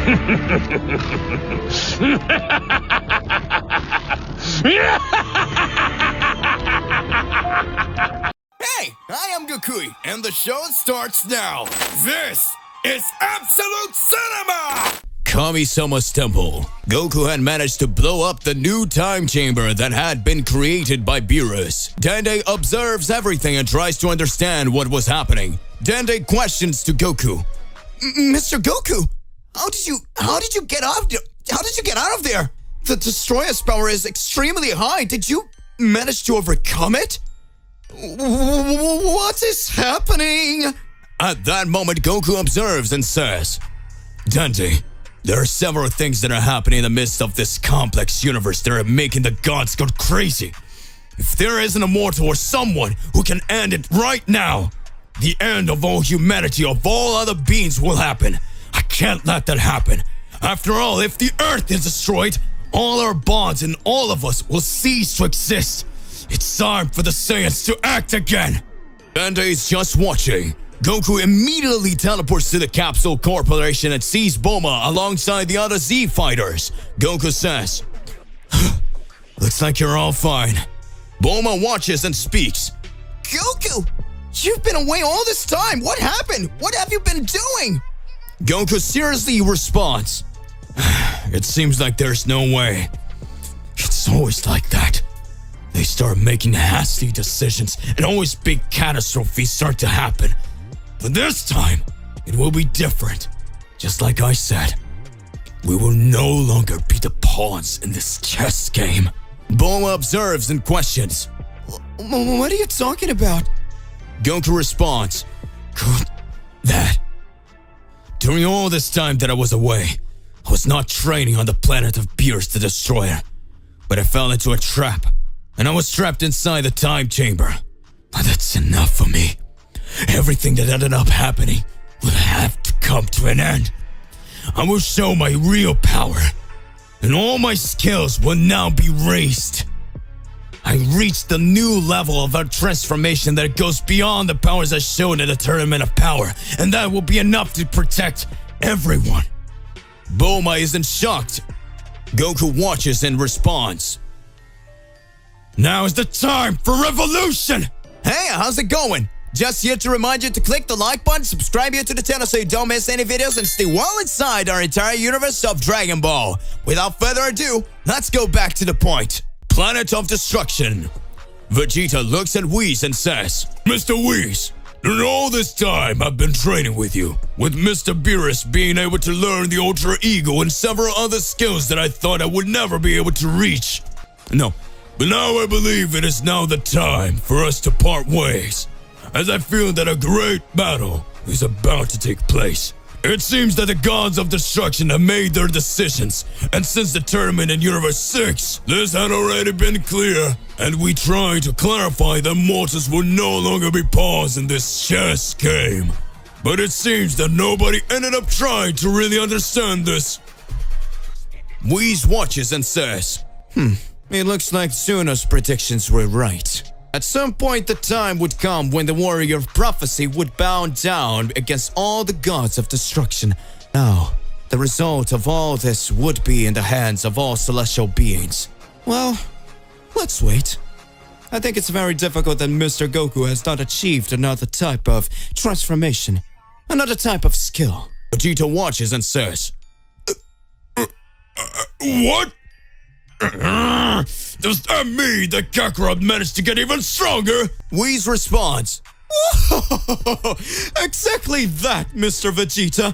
Hey, I am Gokui, and the show starts now. This is Absolute Cinema! Kami-sama's temple. Goku had managed to blow up the new time chamber that had been created by Beerus. Dende observes everything and tries to understand what was happening. Dende questions to Goku. Mr. Goku, how did you get out of there? The Destroyer's power is extremely high. Did you manage to overcome it? What is happening? At that moment, Goku observes and says, Dende, there are several things that are happening in the midst of this complex universe that are making the gods go crazy. If there is an immortal or someone who can end it right now, the end of all humanity, of all other beings will happen. I can't let that happen. After all, if the Earth is destroyed, all our bonds and all of us will cease to exist. It's time for the Saiyans to act again. Dende is just watching. Goku immediately teleports to the Capsule Corporation and sees Bulma alongside the other Z fighters. Goku says, looks like you're all fine. Bulma watches and speaks. Goku, you've been away all this time. What happened? What have you been doing? Goku seriously responds, it seems like there's no way. It's always like that. They start making hasty decisions and always big catastrophes start to happen. But this time, it will be different. Just like I said, we will no longer be the pawns in this chess game. Bulma observes and questions. What are you talking about? Goku responds, that. During all this time that I was away, I was not training on the planet of Beerus the Destroyer, but I fell into a trap, and I was trapped inside the time chamber. But that's enough for me. Everything that ended up happening will have to come to an end. I will show my real power, and all my skills will now be raised. I reached the new level of our transformation that goes beyond the powers I showed in the Tournament of Power, and that will be enough to protect everyone. Bulma isn't shocked. Goku watches and responds. Now is the time for revolution! Hey, how's it going? Just here to remind you to click the like button, subscribe here to the channel so you don't miss any videos, and stay well inside our entire universe of Dragon Ball. Without further ado, let's go back to the point. Planet of Destruction. Vegeta looks at Whis and says, Mr. Whis, in all this time I've been training with you, with Mr. Beerus being able to learn the Ultra Ego and several other skills that I thought I would never be able to reach. No, but now I believe it is now the time for us to part ways, as I feel that a great battle is about to take place. It seems that the gods of destruction have made their decisions, and since the tournament in Universe 6, this had already been clear, and we tried to clarify that mortals will no longer be pawns in this chess game. But it seems that nobody ended up trying to really understand this. Whis watches and says, it looks like Suno's predictions were right. At some point, the time would come when the warrior of prophecy would bow down against all the gods of destruction. Now, the result of all this would be in the hands of all celestial beings. Well, let's wait. I think it's very difficult that Mr. Goku has not achieved another type of transformation, another type of skill. Vegeta watches and says, what? Does that mean that Kakarot managed to get even stronger? Whis responds, exactly that, Mr. Vegeta.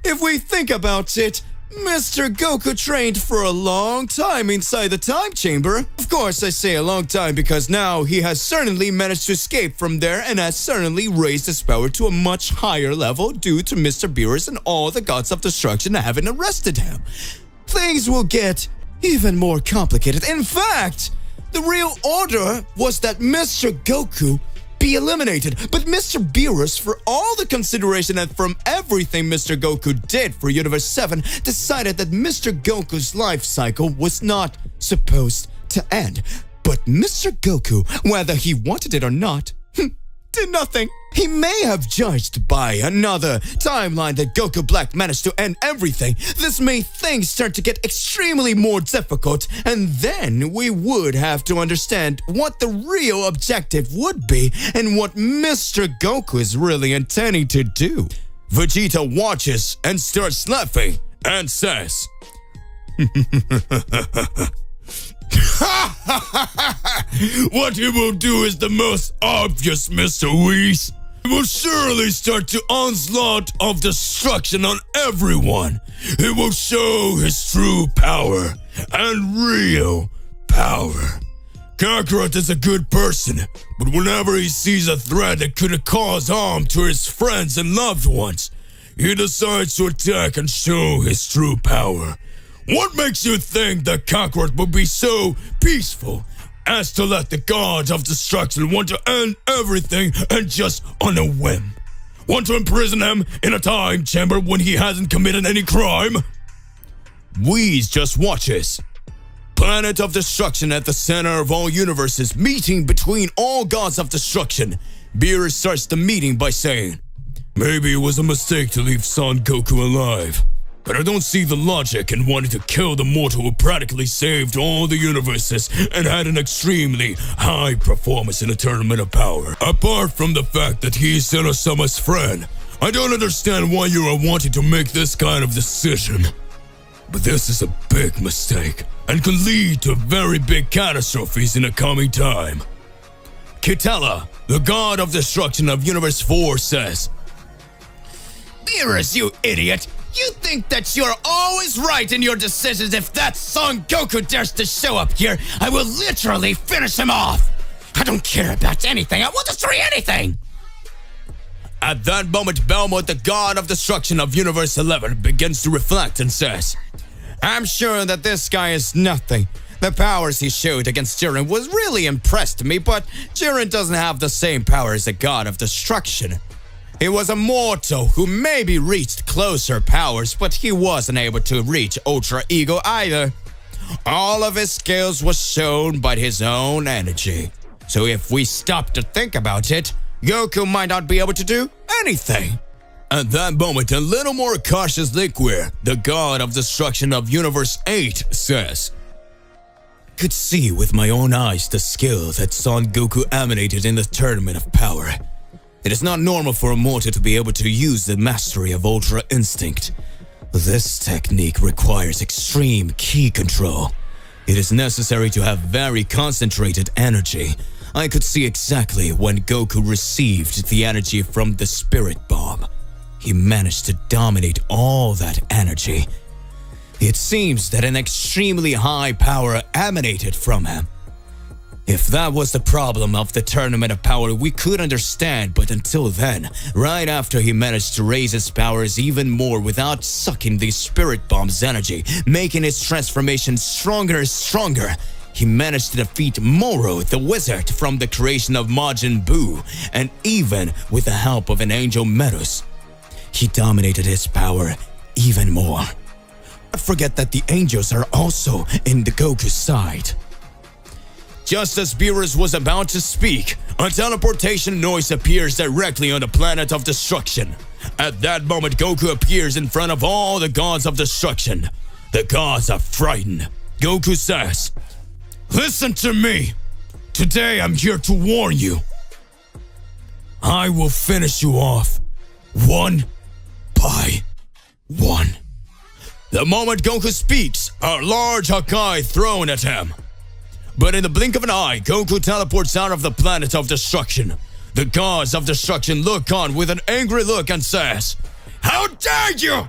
If we think about it, Mr. Goku trained for a long time inside the time chamber. Of course, I say a long time because now he has certainly managed to escape from there and has certainly raised his power to a much higher level due to Mr. Beerus and all the gods of destruction having arrested him. Things will get even more complicated. In fact, the real order was that Mr. Goku be eliminated, but Mr. Beerus, for all the consideration and from everything Mr. Goku did for Universe 7, decided that Mr. Goku's life cycle was not supposed to end. But Mr. Goku, whether he wanted it or not, did nothing. He may have judged by another timeline that Goku Black managed to end everything. This made things start to get extremely more difficult, and then we would have to understand what the real objective would be and what Mr. Goku is really intending to do. Vegeta watches and starts laughing and says, "What he will do is the most obvious, Mr. Whis. He will surely start to onslaught of destruction on everyone. He will show his true power and real power. Kakarot is a good person, but whenever he sees a threat that could cause harm to his friends and loved ones, he decides to attack and show his true power. What makes you think that Kakarot will be so peaceful as to let the gods of destruction want to end everything and just on a whim? Want to imprison him in a time chamber when he hasn't committed any crime?" Whis just watches. Planet of Destruction at the center of all universes, meeting between all gods of destruction. Beerus starts the meeting by saying, "Maybe it was a mistake to leave Son Goku alive. But I don't see the logic in wanting to kill the mortal who practically saved all the universes and had an extremely high performance in a tournament of power. Apart from the fact that he's Senosama's friend, I don't understand why you are wanting to make this kind of decision. But this is a big mistake and could lead to very big catastrophes in the coming time." Kitela, the god of destruction of Universe 4, says, "Beerus, you idiot! You think that you're always right in your decisions. If that Son Goku dares to show up here, I will literally finish him off. I don't care about anything. I will destroy anything." At that moment, Belmont, the god of destruction of Universe 11, begins to reflect and says, "I'm sure that this guy is nothing. The powers he showed against Jiren was really impressed me, but Jiren doesn't have the same power as a god of destruction. He was a mortal who maybe reached closer powers, but he wasn't able to reach Ultra Ego either. All of his skills was shown by his own energy. So if we stop to think about it, Goku might not be able to do anything." At that moment, a little more cautious Liquid, the god of destruction of Universe 8, says, "Could see with my own eyes the skill that Son Goku emanated in the tournament of power. It is not normal for a mortal to be able to use the mastery of Ultra Instinct. This technique requires extreme ki control. It is necessary to have very concentrated energy. I could see exactly when Goku received the energy from the Spirit Bomb. He managed to dominate all that energy. It seems that an extremely high power emanated from him. If that was the problem of the tournament of power, we could understand, but until then, right after he managed to raise his powers even more without sucking the Spirit Bomb's energy, making his transformation stronger and stronger, he managed to defeat Moro, the wizard from the creation of Majin Buu, and even with the help of an angel Meru's, he dominated his power even more. Forget that the angels are also in the Goku side." Just as Beerus was about to speak, a teleportation noise appears directly on the planet of destruction. At that moment, Goku appears in front of all the gods of destruction. The gods are frightened. Goku says, "Listen to me. Today I'm here to warn you. I will finish you off, one by one." The moment Goku speaks, a large Hakai thrown at him. But in the blink of an eye, Goku teleports out of the planet of destruction. The gods of destruction look on with an angry look and says, "How dare you!"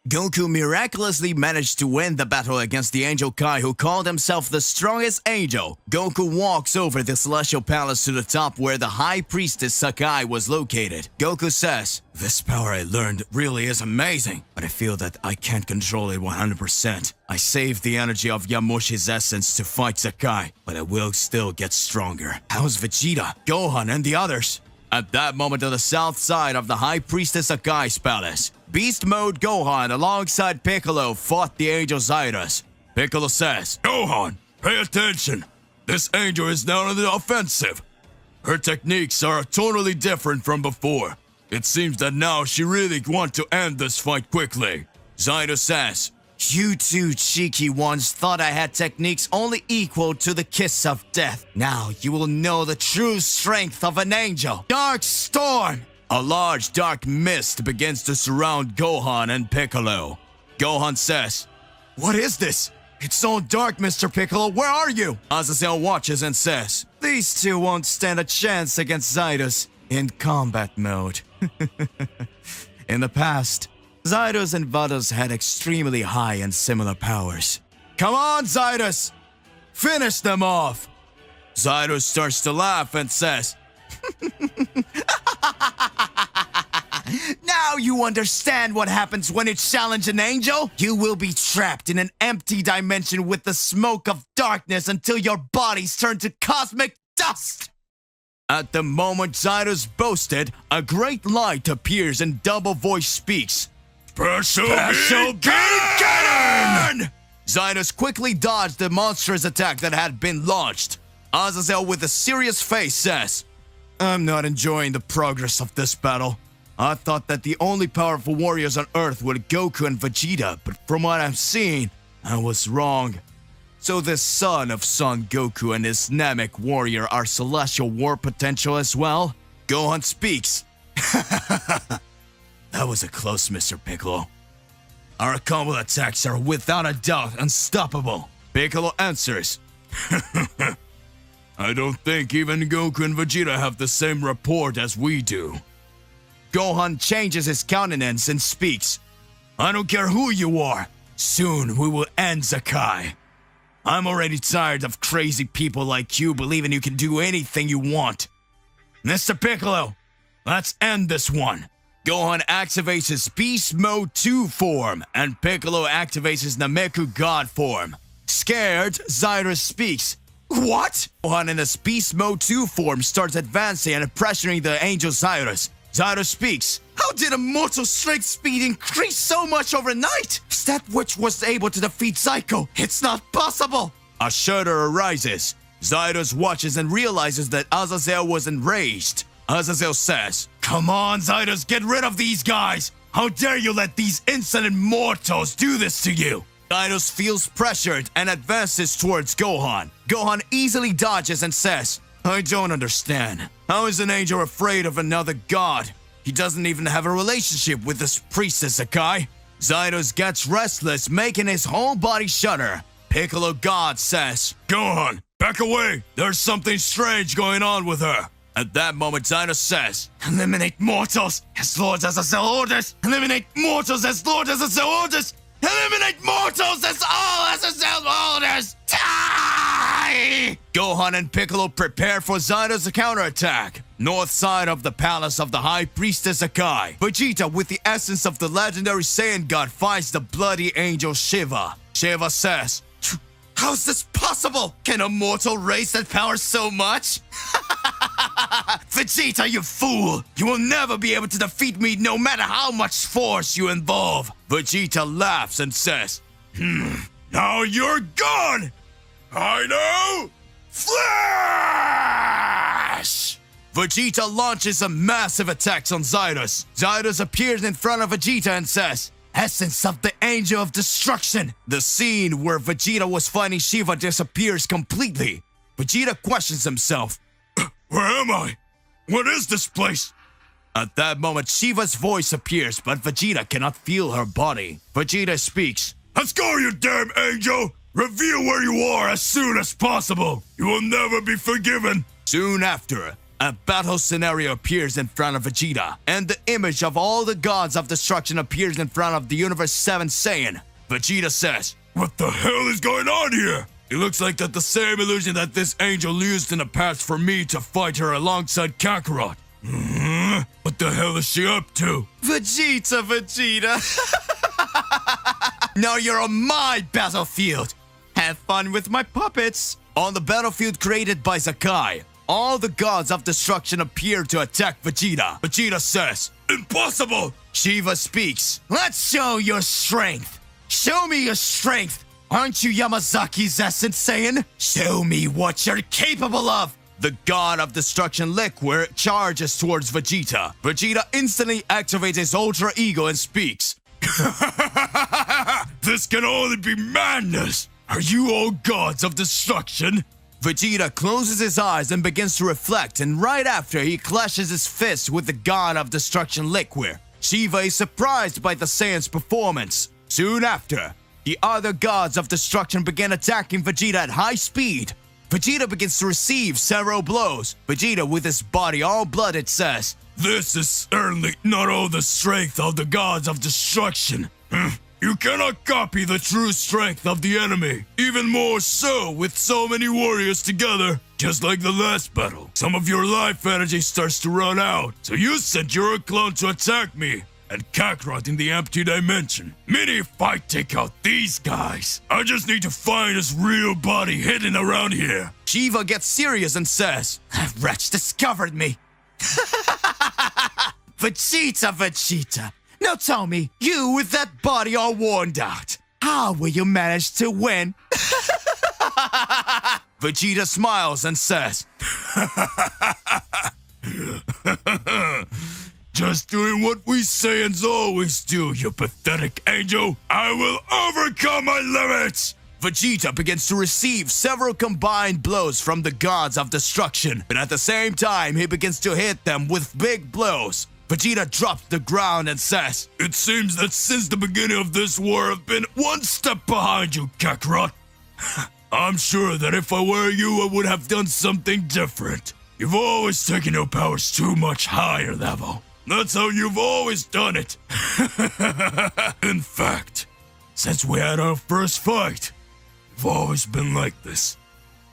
Goku miraculously managed to win the battle against the Angel Kai, who called himself the strongest angel. Goku walks over the Celestial Palace to the top where the High Priestess Sakai was located. Goku says, "This power I learned really is amazing, but I feel that I can't control it 100%. I saved the energy of Yamoshi's essence to fight Sakai, but I will still get stronger. How's Vegeta, Gohan, and the others?" At that moment on the south side of the High Priestess Sakai's palace, Beast Mode Gohan alongside Piccolo fought the Angel Zyrus. Piccolo says, "Gohan, pay attention. This angel is now on the offensive. Her techniques are totally different from before. It seems that now she really wants to end this fight quickly. Zaido says, You two cheeky ones thought I had techniques only equal to the kiss of death. Now you will know the true strength of an angel. Dark Storm! A large dark mist begins to surround Gohan and Piccolo. Gohan says, What is this? It's so dark, Mr. Piccolo. Where are you? Azazel watches and says, These two won't stand a chance against Zydos in combat mode. In the past, Zydos and Vados had extremely high and similar powers. Come on, Zydos! Finish them off! Zydos starts to laugh and says, Now you understand what happens when you challenge an angel? You will be trapped in an empty dimension with the smoke of darkness until your bodies turn to cosmic dust! At the moment Zydos boasted, a great light appears and Double Voice speaks. Special Beam Cannon! Zydos quickly dodged the monstrous attack that had been launched. Azazel with a serious face says, I'm not enjoying the progress of this battle. I thought that the only powerful warriors on Earth were Goku and Vegeta, but from what I'm seeing, I was wrong. So this son of Son Goku and his Namek warrior are celestial war potential as well? Gohan speaks. That was a close, Mr. Piccolo. Our combo attacks are without a doubt unstoppable. Piccolo answers. I don't think even Goku and Vegeta have the same rapport as we do. Gohan changes his countenance and speaks. I don't care who you are. Soon we will end Zakai. I'm already tired of crazy people like you believing you can do anything you want. Mr. Piccolo, let's end this one. Gohan activates his Beast Mode 2 form, and Piccolo activates his Nameku God form. Scared, Zyros speaks. What? Gohan in his Beast Mode 2 form starts advancing and pressuring the Angel Zyros. Zyros speaks. How did a mortal strength speed increase so much overnight? Is that which was able to defeat Psycho? It's not possible! A shudder arises. Zyros watches and realizes that Azazel was enraged. Azazel says, Come on, Zydos, get rid of these guys! How dare you let these insolent mortals do this to you? Zydos feels pressured and advances towards Gohan. Gohan easily dodges and says, I don't understand. How is an angel afraid of another god? He doesn't even have a relationship with this priestess Zakai. Zydos gets restless, making his whole body shudder. Piccolo God says, Gohan, back away! There's something strange going on with her. At that moment, Zydos says, Eliminate mortals as Lord Azazel orders! Eliminate mortals as Lord Azazel orders! Eliminate mortals as all Azazel orders! Die! Gohan and Piccolo prepare for Zydos' counterattack. North side of the palace of the High Priestess Zakai. Vegeta, with the essence of the legendary Saiyan God, fights the bloody angel Shiva. Shiva says, How's this possible? Can a mortal raise that power so much? Vegeta, you fool! You will never be able to defeat me no matter how much force you involve. Vegeta laughs and says, Now you're gone! I know! Flash! Vegeta launches a massive attack on Zydos. Zydos appears in front of Vegeta and says, Essence of the Angel of Destruction! The scene where Vegeta was fighting Shiva disappears completely. Vegeta questions himself. Where am I? What is this place? At that moment, Shiva's voice appears, but Vegeta cannot feel her body. Vegeta speaks. Let's go, you damn angel! Reveal where you are as soon as possible! You will never be forgiven! Soon after, a battle scenario appears in front of Vegeta, and the image of all the gods of destruction appears in front of the Universe 7 Saiyan. Vegeta says, What the hell is going on here? It looks like that the same illusion that this angel used in the past for me to fight her alongside Kakarot. What the hell is she up to? Vegeta! Now you're on my battlefield! Have fun with my puppets! On the battlefield created by Zakai, all the gods of destruction appear to attack Vegeta. Vegeta says, Impossible! Shiva speaks. Let's show your strength! Show me your strength! Aren't you Yamazaki's essence Saiyan? Show me what you're capable of! The god of destruction Liquor charges towards Vegeta. Vegeta instantly activates his Ultra Ego and speaks. This can only be madness! Are you all gods of destruction? Vegeta closes his eyes and begins to reflect, and right after he clashes his fist with the god of destruction Liquor. Shiva is surprised by the Saiyan's performance. Soon after, the other gods of destruction begin attacking Vegeta at high speed. Vegeta begins to receive several blows. Vegeta, with his body all blooded, says, "This is certainly not all the strength of the gods of destruction. You cannot copy the true strength of the enemy. Even more so with so many warriors together. Just like the last battle, some of your life energy starts to run out. So you sent your clone to attack me and Kakarot in the empty dimension. Meaning if I take out these guys, I just need to find his real body hidden around here." Shiva gets serious and says, "That wretch discovered me." Vegeta. Now tell me, you with that body all worn out, how will you manage to win? Vegeta smiles and says, "Just doing what we Saiyans always do, you pathetic angel. I will overcome my limits." Vegeta begins to receive several combined blows from the gods of destruction, but at the same time, he begins to hit them with big blows. Vegeta drops to the ground and says, "It seems that since the beginning of this war, I've been one step behind you, Kakarot. I'm sure that if I were you, I would have done something different. You've always taken your powers to much higher level. That's how you've always done it. In fact, since we had our first fight, you've always been like this.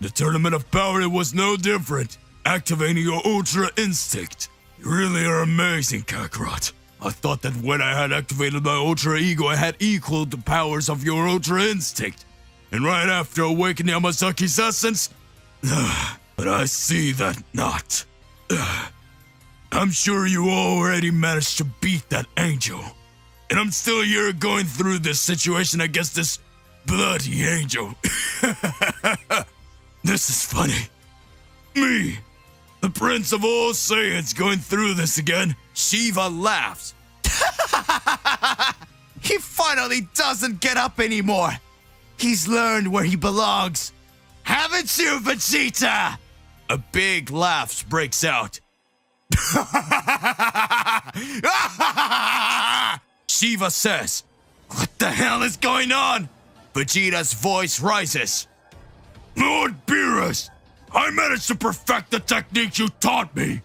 The Tournament of Power, it was no different, activating your Ultra Instinct. You really are amazing, Kakarot. I thought that when I had activated my Ultra Ego, I had equaled the powers of your Ultra Instinct. And right after awakening Yamazaki's essence, but I see that not. I'm sure you already managed to beat that angel. And I'm still here going through this situation against this bloody angel. This is funny. Me, the Prince of all Saiyans, going through this again." Shiva laughs. He finally doesn't get up anymore. He's learned where he belongs. Haven't you, Vegeta? A big laugh breaks out. Shiva says, "What the hell is going on?" Vegeta's voice rises. "Lord Beerus, I managed to perfect the technique you taught me.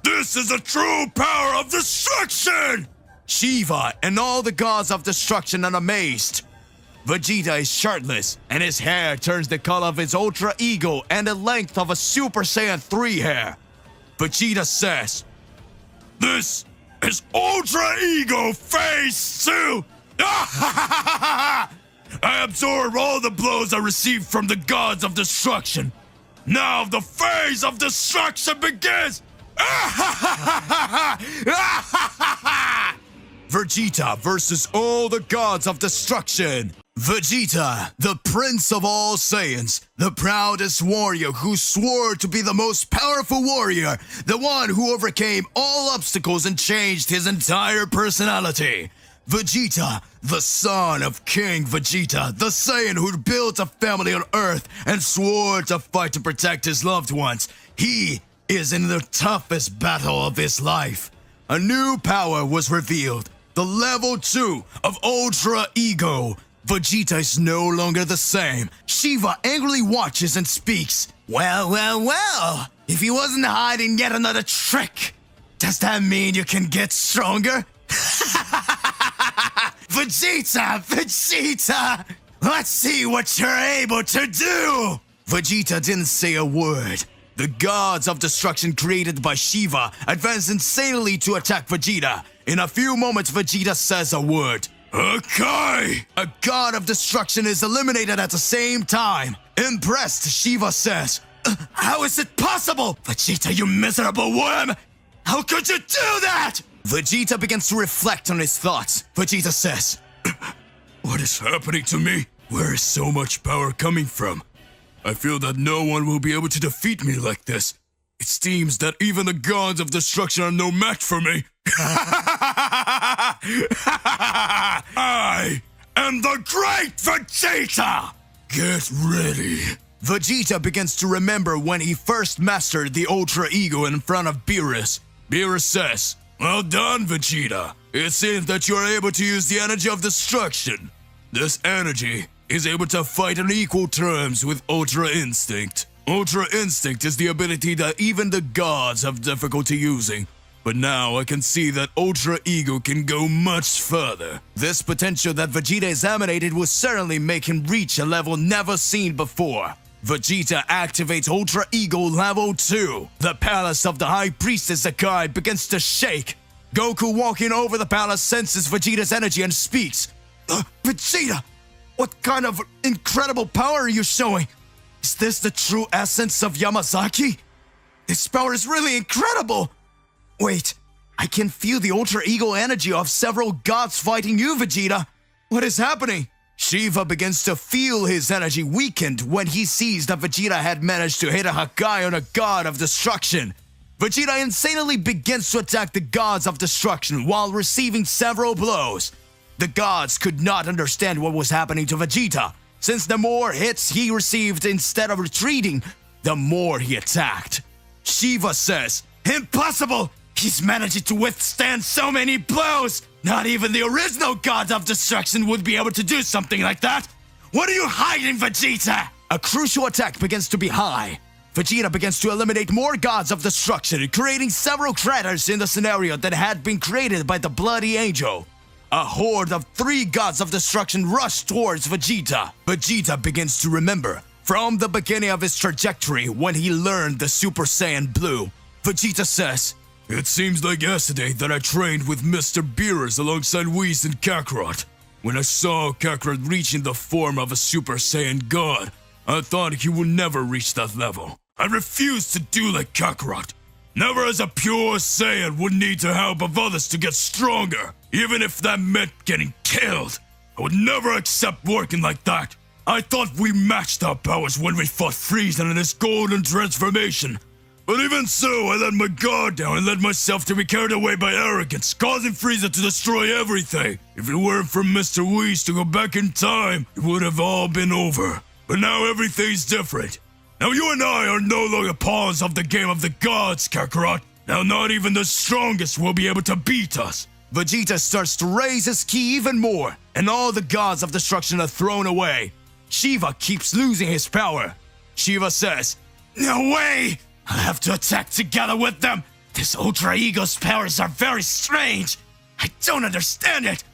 This is a true power of destruction!" Shiva and all the gods of destruction are amazed. Vegeta is shirtless, and his hair turns the color of his Ultra Ego and the length of a Super Saiyan 3 hair. Vegeta says, "This is Ultra Ego Phase 2! I absorb all the blows I received from the gods of destruction. Now the phase of destruction begins!" Vegeta versus all the gods of destruction. Vegeta, the Prince of all Saiyans, the proudest warrior who swore to be the most powerful warrior, the one who overcame all obstacles and changed his entire personality. Vegeta, the son of King Vegeta, the Saiyan who built a family on Earth and swore to fight to protect his loved ones. He is in the toughest battle of his life. A new power was revealed, the level 2 of Ultra Ego. Vegeta is no longer the same. Shiva angrily watches and speaks. Well. If he wasn't hiding yet another trick, does that mean you can get stronger? Vegeta! Let's see what you're able to do! Vegeta didn't say a word. The gods of destruction created by Shiva advance insanely to attack Vegeta. In a few moments, Vegeta says a word. Okay! A god of destruction is eliminated at the same time. Impressed, Shiva says, "How is it possible? Vegeta, you miserable worm! How could you do that?" Vegeta begins to reflect on his thoughts. Vegeta says, "What is happening to me? Where is so much power coming from? I feel that no one will be able to defeat me like this. It seems that even the gods of destruction are no match for me. I am the Great Vegeta! Get ready. Vegeta begins to remember when he first mastered the Ultra Ego in front of Beerus. Beerus says, "Well done, Vegeta. It seems that you are able to use the energy of destruction. This energy is able to fight on equal terms with Ultra Instinct. Ultra Instinct is the ability that even the gods have difficulty using. But now I can see that Ultra Ego can go much further. This potential that Vegeta is emanated will certainly make him reach a level never seen before. Vegeta activates Ultra Ego Level 2. The palace of the High Priestess Akai begins to shake. Goku, walking over the palace, senses Vegeta's energy and speaks. Vegeta, what kind of incredible power are you showing? Is this the true essence of Yamazaki? This power is really incredible! Wait, I can feel the Ultra Ego energy of several gods fighting you, Vegeta. What is happening? Shiva begins to feel his energy weakened when he sees that Vegeta had managed to hit a Hakai on a god of destruction. Vegeta insanely begins to attack the gods of destruction while receiving several blows. The gods could not understand what was happening to Vegeta, since the more hits he received instead of retreating, the more he attacked. Shiva says, "Impossible! He's managed to withstand so many blows! Not even the original gods of destruction would be able to do something like that! What are you hiding, Vegeta?" A crucial attack begins to be high. Vegeta begins to eliminate more gods of destruction, creating several craters in the scenario that had been created by the Bloody Angel. A horde of 3 gods of destruction rush towards Vegeta. Vegeta begins to remember from the beginning of his trajectory when he learned the Super Saiyan Blue. Vegeta says, "It seems like yesterday that I trained with Mr. Beerus alongside Whis and Kakarot. When I saw Kakarot reaching the form of a Super Saiyan God, I thought he would never reach that level. I refused to do like Kakarot. Never as a pure Saiyan would need the help of others to get stronger, even if that meant getting killed. I would never accept working like that. I thought we matched our powers when we fought Frieza in his golden transformation. But even so, I let my guard down and let myself to be carried away by arrogance, causing Frieza to destroy everything. If it weren't for Mr. Whis to go back in time, it would have all been over. But now everything's different. Now you and I are no longer pawns of the game of the gods, Kakarot. Now not even the strongest will be able to beat us." Vegeta starts to raise his ki even more, and all the gods of destruction are thrown away. Shiva keeps losing his power. Shiva says, "No way! I'll have to attack together with them. This Ultra Ego's powers are very strange. I don't understand it.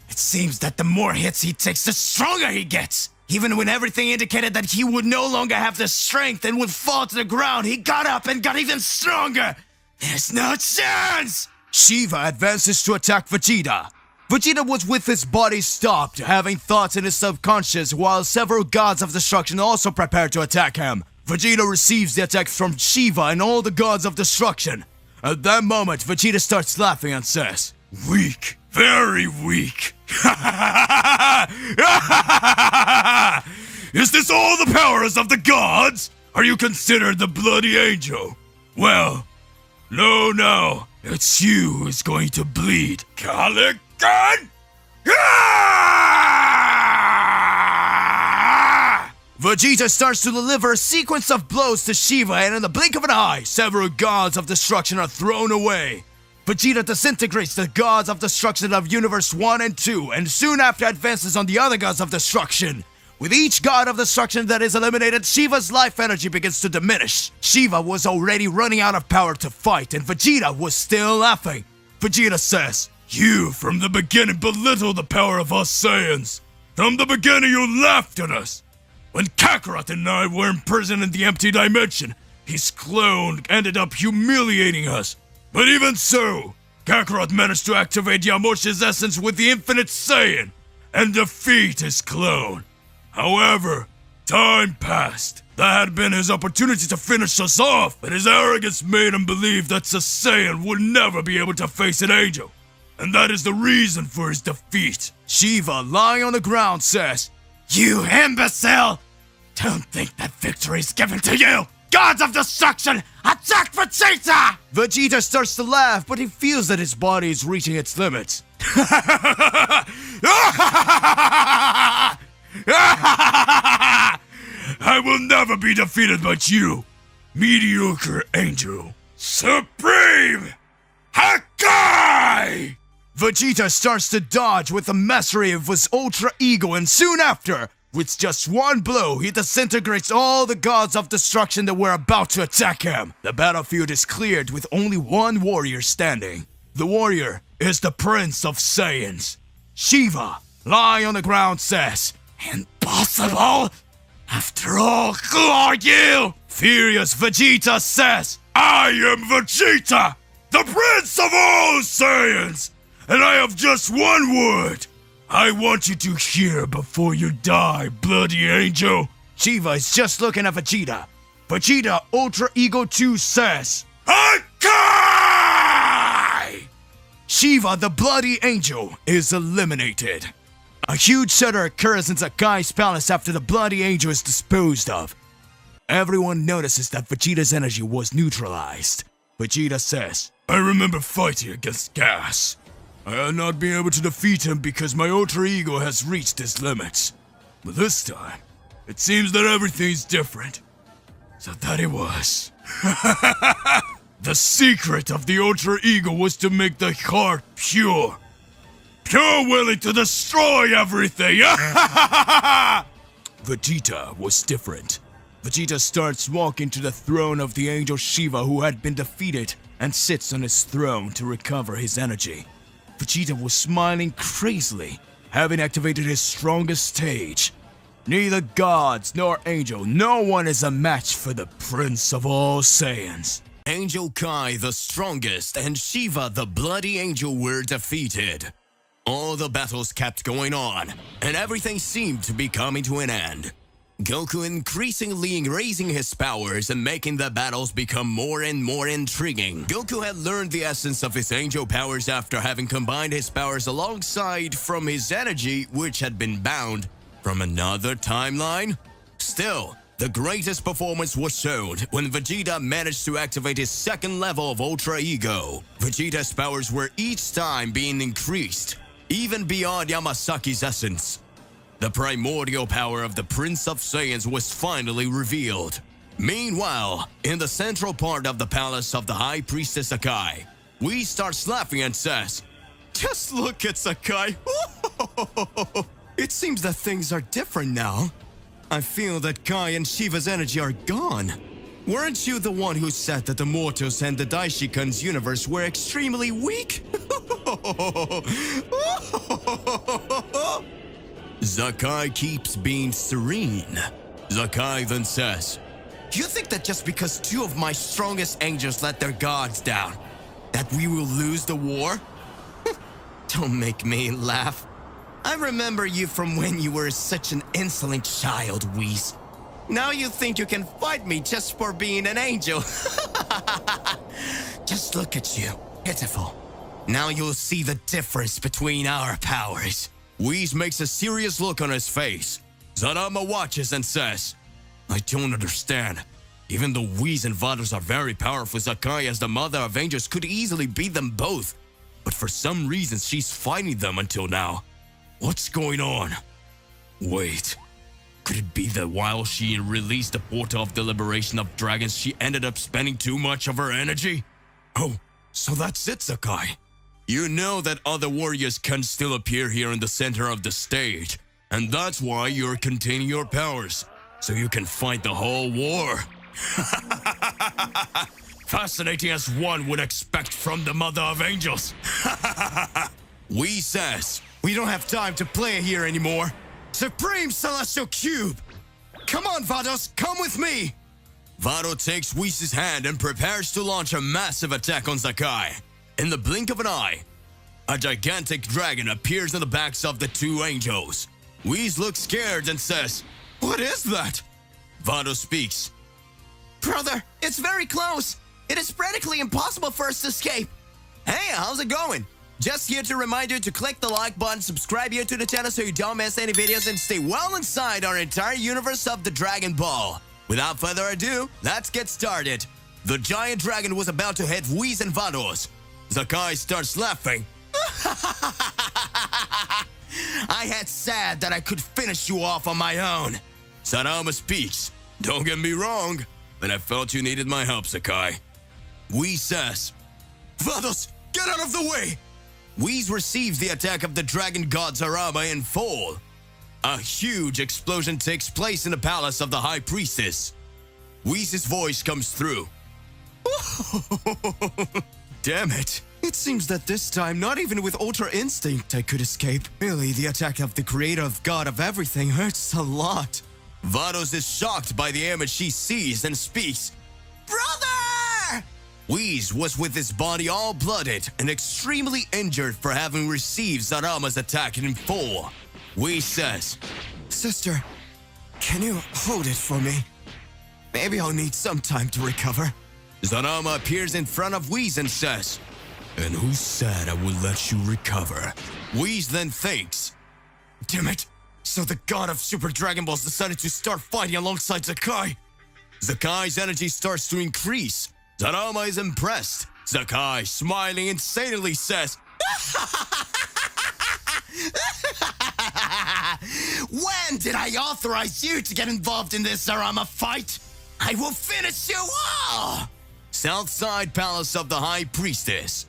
It seems that the more hits he takes, the stronger he gets. Even when everything indicated that he would no longer have the strength and would fall to the ground, he got up and got even stronger. There's no chance!" Shiva advances to attack Vegeta. Vegeta was with his body stopped, having thoughts in his subconscious, while several gods of destruction also prepare to attack him. Vegeta receives the attack from Shiva and all the gods of destruction. At that moment, Vegeta starts laughing and says, "Weak, very weak. Is this all the powers of the gods? Are you considered the Bloody Angel? Well, no, it's you who's going to bleed, Calican!" Vegeta starts to deliver a sequence of blows to Shiva, and in the blink of an eye, several gods of destruction are thrown away. Vegeta disintegrates the gods of destruction of Universe 1 and 2, and soon after advances on the other gods of destruction. With each god of destruction that is eliminated, Shiva's life energy begins to diminish. Shiva was already running out of power to fight, and Vegeta was still laughing. Vegeta says, "You, from the beginning, belittled the power of us Saiyans. From the beginning, you laughed at us. When Kakarot and I were imprisoned in the empty dimension, his clone ended up humiliating us. But even so, Kakarot managed to activate Yamosha's essence with the Infinite Saiyan and defeat his clone. However, time passed. That had been his opportunity to finish us off, but his arrogance made him believe that a Saiyan would never be able to face an angel. And that is the reason for his defeat." Shiva, lying on the ground, says, "You imbecile! Don't think that victory is given to you! Gods of destruction, attack Vegeta! Vegeta starts to laugh, but he feels that his body is reaching its limits. I will never be defeated by you, mediocre angel. Supreme Hakai! Vegeta starts to dodge with the mastery of his Ultra Ego, and soon after, with just one blow, he disintegrates all the gods of destruction that were about to attack him. The battlefield is cleared with only one warrior standing. The warrior is the Prince of Saiyans. Shiva, lying on the ground, says, "Impossible? After all, who are you?" Furious Vegeta says, "I am Vegeta, the Prince of all Saiyans, and I have just one word. I want you to hear before you die, bloody angel." Shiva is just looking at Vegeta. Vegeta Ultra Ego 2 says, "Hakai!" Shiva, the bloody angel, is eliminated. A huge shudder occurs in Zakai's palace after the bloody angel is disposed of. Everyone notices that Vegeta's energy was neutralized. Vegeta says, "I remember fighting against Gas. I had not been able to defeat him because my Ultra Ego has reached its limits. But this time, it seems that everything's different." So that it was. The secret of the Ultra Ego was to make the heart pure. Pure willing to destroy everything! Vegeta was different. Vegeta starts walking to the throne of the angel Shiva, who had been defeated, and sits on his throne to recover his energy. Vegeta was smiling crazily, having activated his strongest stage. Neither gods nor angel, no one is a match for the Prince of all Saiyans. Angel Kai, the strongest, and Shiva, the bloody angel, were defeated. All the battles kept going on, and everything seemed to be coming to an end. Goku increasingly raising his powers and making the battles become more and more intriguing. Goku had learned the essence of his angel powers after having combined his powers alongside from his energy, which had been bound from another timeline. Still, the greatest performance was shown when Vegeta managed to activate his second level of Ultra Ego. Vegeta's powers were each time being increased, even beyond Yamasaki's essence. The primordial power of the Prince of Saiyans was finally revealed. Meanwhile, in the central part of the palace of the High Priestess Sakai, Whis starts laughing and says, "Just look at Sakai. It seems that things are different now. I feel that Kai and Shiva's energy are gone. Weren't you the one who said that the mortals and the Daishikan's universe were extremely weak?" Zakai keeps being serene. Zakai then says, "You think that just because two of my strongest angels let their gods down, that we will lose the war?" Don't make me laugh. I remember you from when you were such an insolent child, Whis. Now you think you can fight me just for being an angel. Just look at you, pitiful. Now you'll see the difference between our powers. Whis makes a serious look on his face. Zarama watches and says, "I don't understand. Even though Whis and Vados are very powerful, Sakai as the mother of angels could easily beat them both. But for some reason, she's fighting them until now. What's going on? Wait, could it be that while she released the portal of the liberation of dragons, she ended up spending too much of her energy? Oh, so that's it, Sakai. You know that other warriors can still appear here in the center of the stage, and that's why you're containing your powers, so you can fight the whole war." Fascinating as one would expect from the Mother of Angels. Whis says, "We don't have time to play here anymore. Supreme Celestial Cube! Come on, Vados, come with me!" Vado takes Whis' hand and prepares to launch a massive attack on Sakai. In the blink of an eye, a gigantic dragon appears in the backs of the two angels. Whis looks scared and says, "What is that?" Vado speaks. "Brother, it's very close. It is practically impossible for us to escape. Hey, how's it going? Just here to remind you to click the like button, subscribe here to the channel so you don't miss any videos, and stay well inside our entire universe of the Dragon Ball. Without further ado, let's get started. The giant dragon was about to hit Whis and Vados. Zakai starts laughing. I had said that I could finish you off on my own. Sadama speaks. Don't get me wrong, but I felt you needed my help, Zakai. Whis says, Vados, get out of the way! Whis receives the attack of the dragon god Zarama in full. A huge explosion takes place in the palace of the High Priestess. Whis' voice comes through. Damn it. It seems that this time, not even with Ultra Instinct, I could escape. Really, the attack of the creator of God of everything hurts a lot. Vados is shocked by the image she sees and speaks. Brother! Whis was with his body all blooded and extremely injured for having received Zarama's attack in full. Whis says, Sister, can you hold it for me? Maybe I'll need some time to recover. Zarama appears in front of Whis and says, And who said I would let you recover? Whis then thinks, Damn it, so the god of Super Dragon Balls decided to start fighting alongside Zakai. Zakai's energy starts to increase. Zarama is impressed. Zakai, smiling insanely, says, When did I authorize you to get involved in this Zarama fight? I will finish you all! Southside Palace of the High Priestess.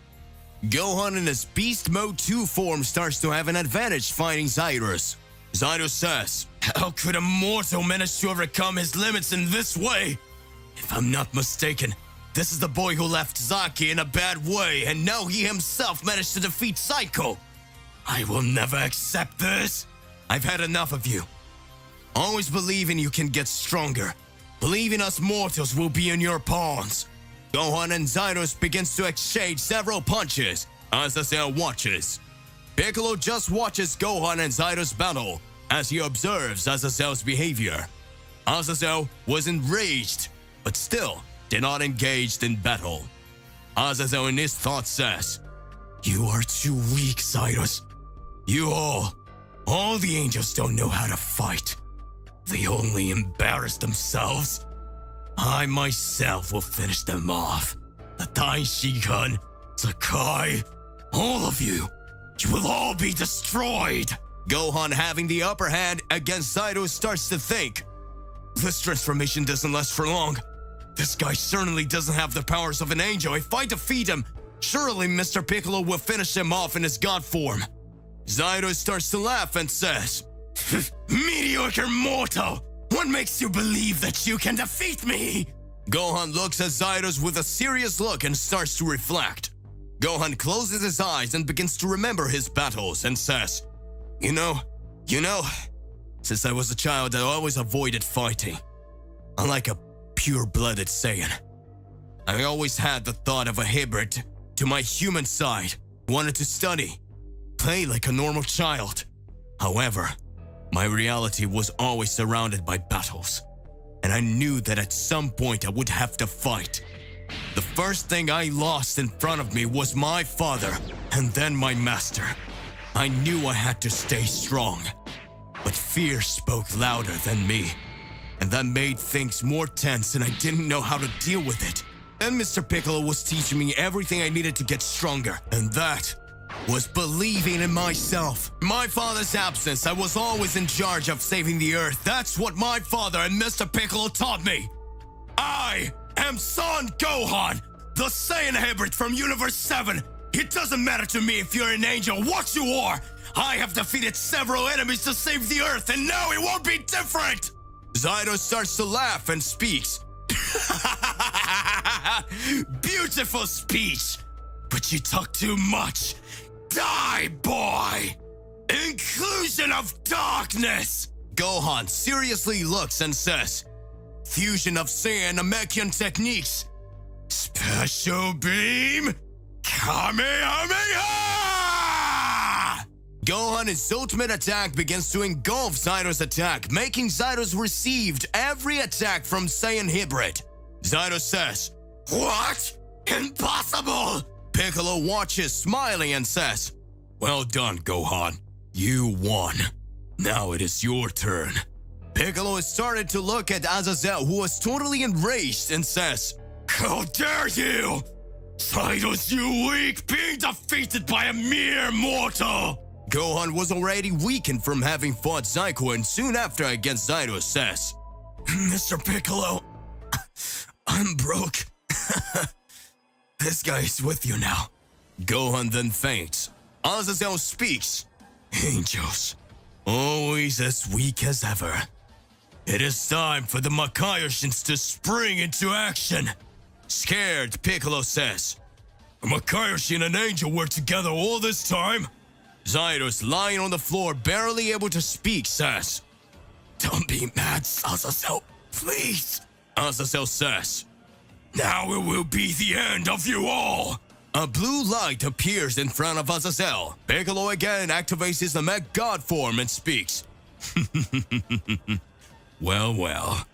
Gohan in his Beast Mode 2 form starts to have an advantage fighting Zaidos. Zaidos says, How could a mortal manage to overcome his limits in this way? If I'm not mistaken, this is the boy who left Zaki in a bad way, and now he himself managed to defeat Psycho. I will never accept this. I've had enough of you. Always believing you can get stronger. Believing us mortals will be in your pawns. Gohan and Zaidos begins to exchange several punches. Azazel watches. Piccolo just watches Gohan and Zaidos battle as he observes Azazel's behavior. Azazel was enraged, but still did not engage in battle. Azazel in his thoughts says, You are too weak, Zaidos. You all the angels don't know how to fight. They only embarrass themselves. I myself will finish them off. The Daishigun, Zakai, all of you will all be destroyed. Gohan, having the upper hand against Zaidos, starts to think. This transformation doesn't last for long. This guy certainly doesn't have the powers of an angel. If I defeat him, surely Mr. Piccolo will finish him off in his god form. Zaidos starts to laugh and says, Mediocre mortal! What makes you believe that you can defeat me? Gohan looks at Zaidos with a serious look and starts to reflect. Gohan closes his eyes and begins to remember his battles and says, You know, since I was a child, I always avoided fighting. Unlike a pure-blooded Saiyan, I always had the thought of a hybrid to my human side. Wanted to study, play like a normal child. However, my reality was always surrounded by battles, and I knew that at some point I would have to fight. The first thing I lost in front of me was my father, and then my master. I knew I had to stay strong, but fear spoke louder than me, and that made things more tense, and I didn't know how to deal with it. Then Mr. Piccolo was teaching me everything I needed to get stronger, and that was believing in myself. My father's absence, I was always in charge of saving the Earth. That's what my father and Mr. Piccolo taught me. I am Son Gohan, the Saiyan hybrid from Universe 7. It doesn't matter to me if you're an angel, what you are. I have defeated several enemies to save the Earth, and now it won't be different. Zaidos starts to laugh and speaks. Beautiful speech, but you talk too much. Die, boy! Inclusion of darkness! Gohan seriously looks and says, Fusion of Saiyan Namekian techniques. Special beam, Kamehameha! Gohan's ultimate attack begins to engulf Zaidos' attack, making Zaidos received every attack from Saiyan Hybrid. Zaidos says, What? Impossible! Piccolo watches, smiling, and says, "Well done, Gohan. You won. Now it is your turn." Piccolo started to look at Azazel, who was totally enraged, and says, "How dare you! Zaidos, you weak, being defeated by a mere mortal!" Gohan was already weakened from having fought Zyko, and soon after against Zaidos says, "Mr. Piccolo, I'm broke. This guy is with you now." Gohan then faints. Azazel speaks. "Angels, always as weak as ever. It is time for the Makaioshins to spring into action." Scared, Piccolo says, "A Makaioshi and an angel were together all this time?" Zaidos, lying on the floor, barely able to speak, says, "Don't be mad, Azazel, please." Azazel says, "Now it will be the end of you all." A blue light appears in front of Azazel. Piccolo again activates his Namek God form and speaks. Well,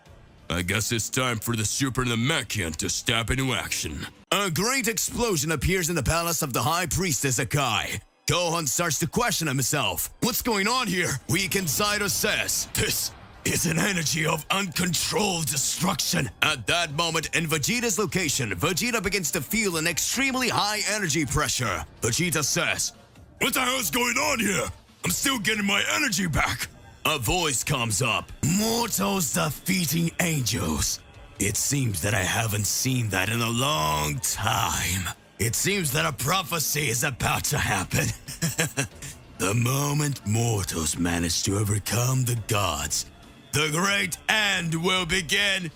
I guess it's time for the Super Namekian to step into action." A great explosion appears in the palace of the High Priestess Akai. Gohan starts to question himself. "What's going on here?" Weakened Zaidos says, "This is an energy of uncontrolled destruction." At that moment, in Vegeta's location, Vegeta begins to feel an extremely high energy pressure. Vegeta says, "What the hell is going on here? I'm still getting my energy back." A voice comes up. "Mortals defeating angels. It seems that I haven't seen that in a long time. It seems that a prophecy is about to happen. The moment mortals manage to overcome the gods, the great end will begin."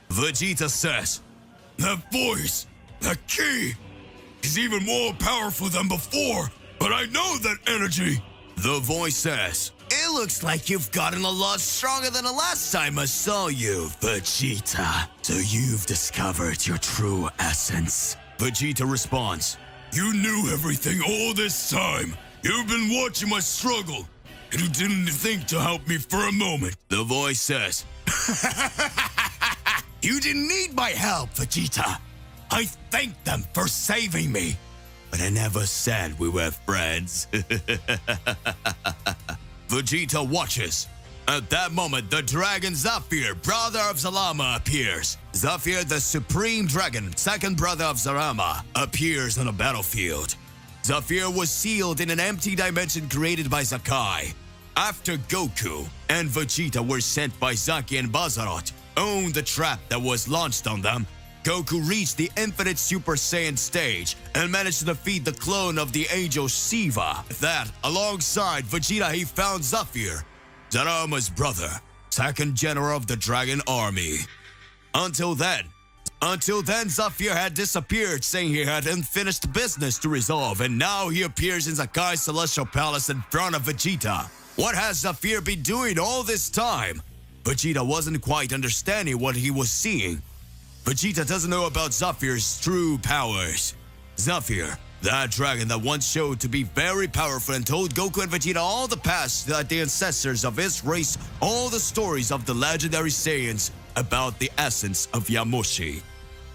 Vegeta says, "That voice, that key, is even more powerful than before, but I know that energy." The voice says, "It looks like you've gotten a lot stronger than the last time I saw you, Vegeta. So you've discovered your true essence." Vegeta responds, "You knew everything all this time. You've been watching my struggle, and you didn't think to help me for a moment." The voice says, "You didn't need my help, Vegeta. I thanked them for saving me, but I never said we were friends." Vegeta watches. At that moment, the dragon Zafir, brother of Zalama, appears. Zafir, the supreme dragon, second brother of Zarama, appears on the battlefield. Zafir was sealed in an empty dimension created by Zakai. After Goku and Vegeta were sent by Zaki and Bazarot, owned the trap that was launched on them, Goku reached the Infinite Super Saiyan stage and managed to defeat the clone of the angel Shiva. That, alongside Vegeta, he found Zafir, Zarama's brother, second general of the Dragon Army. Until then, Zafir had disappeared, saying he had unfinished business to resolve, and now he appears in Zakai's Celestial Palace in front of Vegeta. What has Zafir been doing all this time? Vegeta wasn't quite understanding what he was seeing. Vegeta doesn't know about Zafir's true powers. Zafir, that dragon that once showed to be very powerful and told Goku and Vegeta all the past, that the ancestors of his race, all the stories of the legendary Saiyans about the essence of Yamoshi.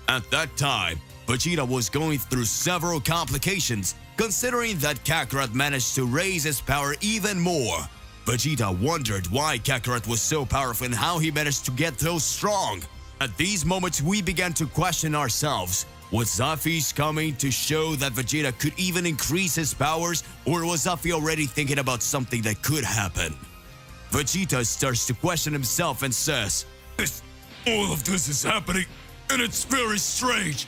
At that time, Vegeta was going through several complications, considering that Kakarot managed to raise his power even more. Vegeta wondered why Kakarot was so powerful and how he managed to get so strong. At these moments, we began to question ourselves. Was Zafir's coming to show that Vegeta could even increase his powers, or was Zafir already thinking about something that could happen? Vegeta starts to question himself and says, "All of this is happening, and it's very strange.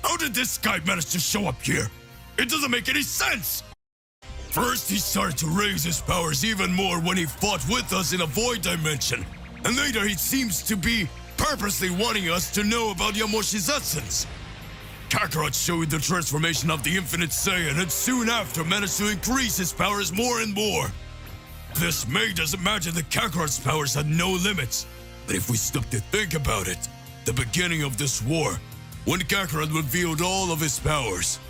How did this guy manage to show up here? It doesn't make any sense." First, he started to raise his powers even more when he fought with us in a void dimension, and later he seems to be purposely wanting us to know about Yamoshi's essence. Kakarot showed the transformation of the Infinite Saiyan and soon after managed to increase his powers more and more. This made us imagine that Kakarot's powers had no limits. But if we stop to think about it, the beginning of this war, when Kakarot revealed all of his powers,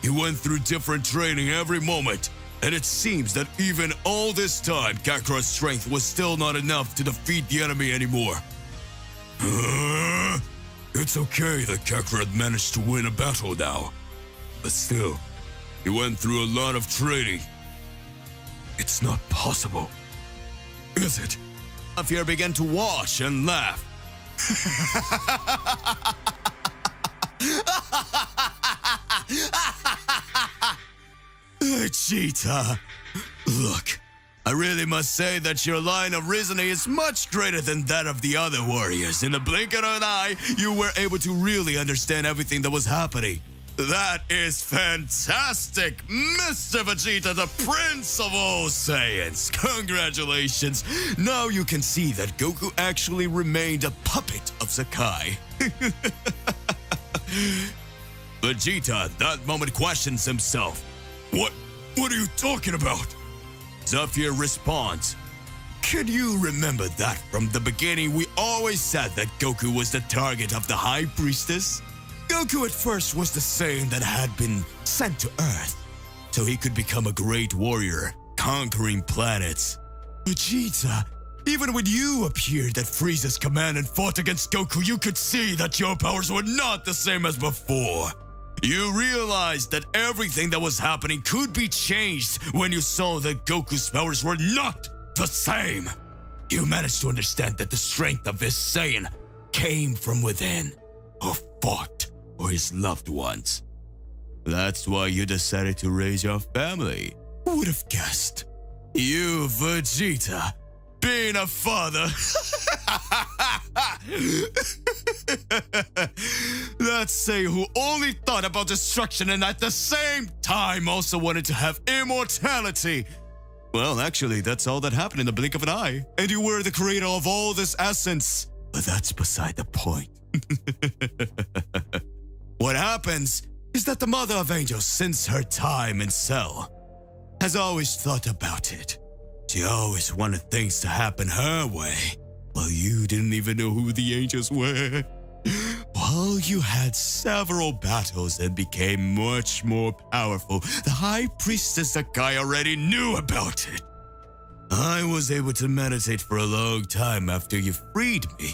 he went through different training every moment, and it seems that even all this time, Kakarot's strength was still not enough to defeat the enemy anymore. It's okay that Kakarot managed to win a battle now. But still, he went through a lot of training. It's not possible. Is it? Zafir began to watch and laugh. Vegeta, look, I really must say that your line of reasoning is much greater than that of the other warriors. In the blink of an eye, you were able to really understand everything that was happening. That is fantastic, Mr. Vegeta, the Prince of all Saiyans. Congratulations. Now you can see that Goku actually remained a puppet of Sakai. Vegeta at that moment questions himself. What are you talking about? Zafir responds, can you remember that from the beginning we always said that Goku was the target of the High Priestess? Goku at first was the Saiyan that had been sent to Earth, so he could become a great warrior, conquering planets. Vegeta, even when you appeared at Frieza's command and fought against Goku, you could see that your powers were not the same as before. You realized that everything that was happening could be changed when you saw that Goku's powers were not the same. You managed to understand that the strength of this Saiyan came from within, or fought for his loved ones. That's why you decided to raise your family. Who would have guessed? You, Vegeta, being a father. That Saiyan who only thought about destruction and at the same time also wanted to have immortality. Well, actually, that's all that happened in the blink of an eye. And you were the creator of all this essence. But that's beside the point. What happens is that the Mother of Angels, since her time in Cell, has always thought about it. She always wanted things to happen her way, while you didn't even know who the angels were. While you had several battles and became much more powerful, the High Priestess Sakai already knew about it. I was able to meditate for a long time after you freed me,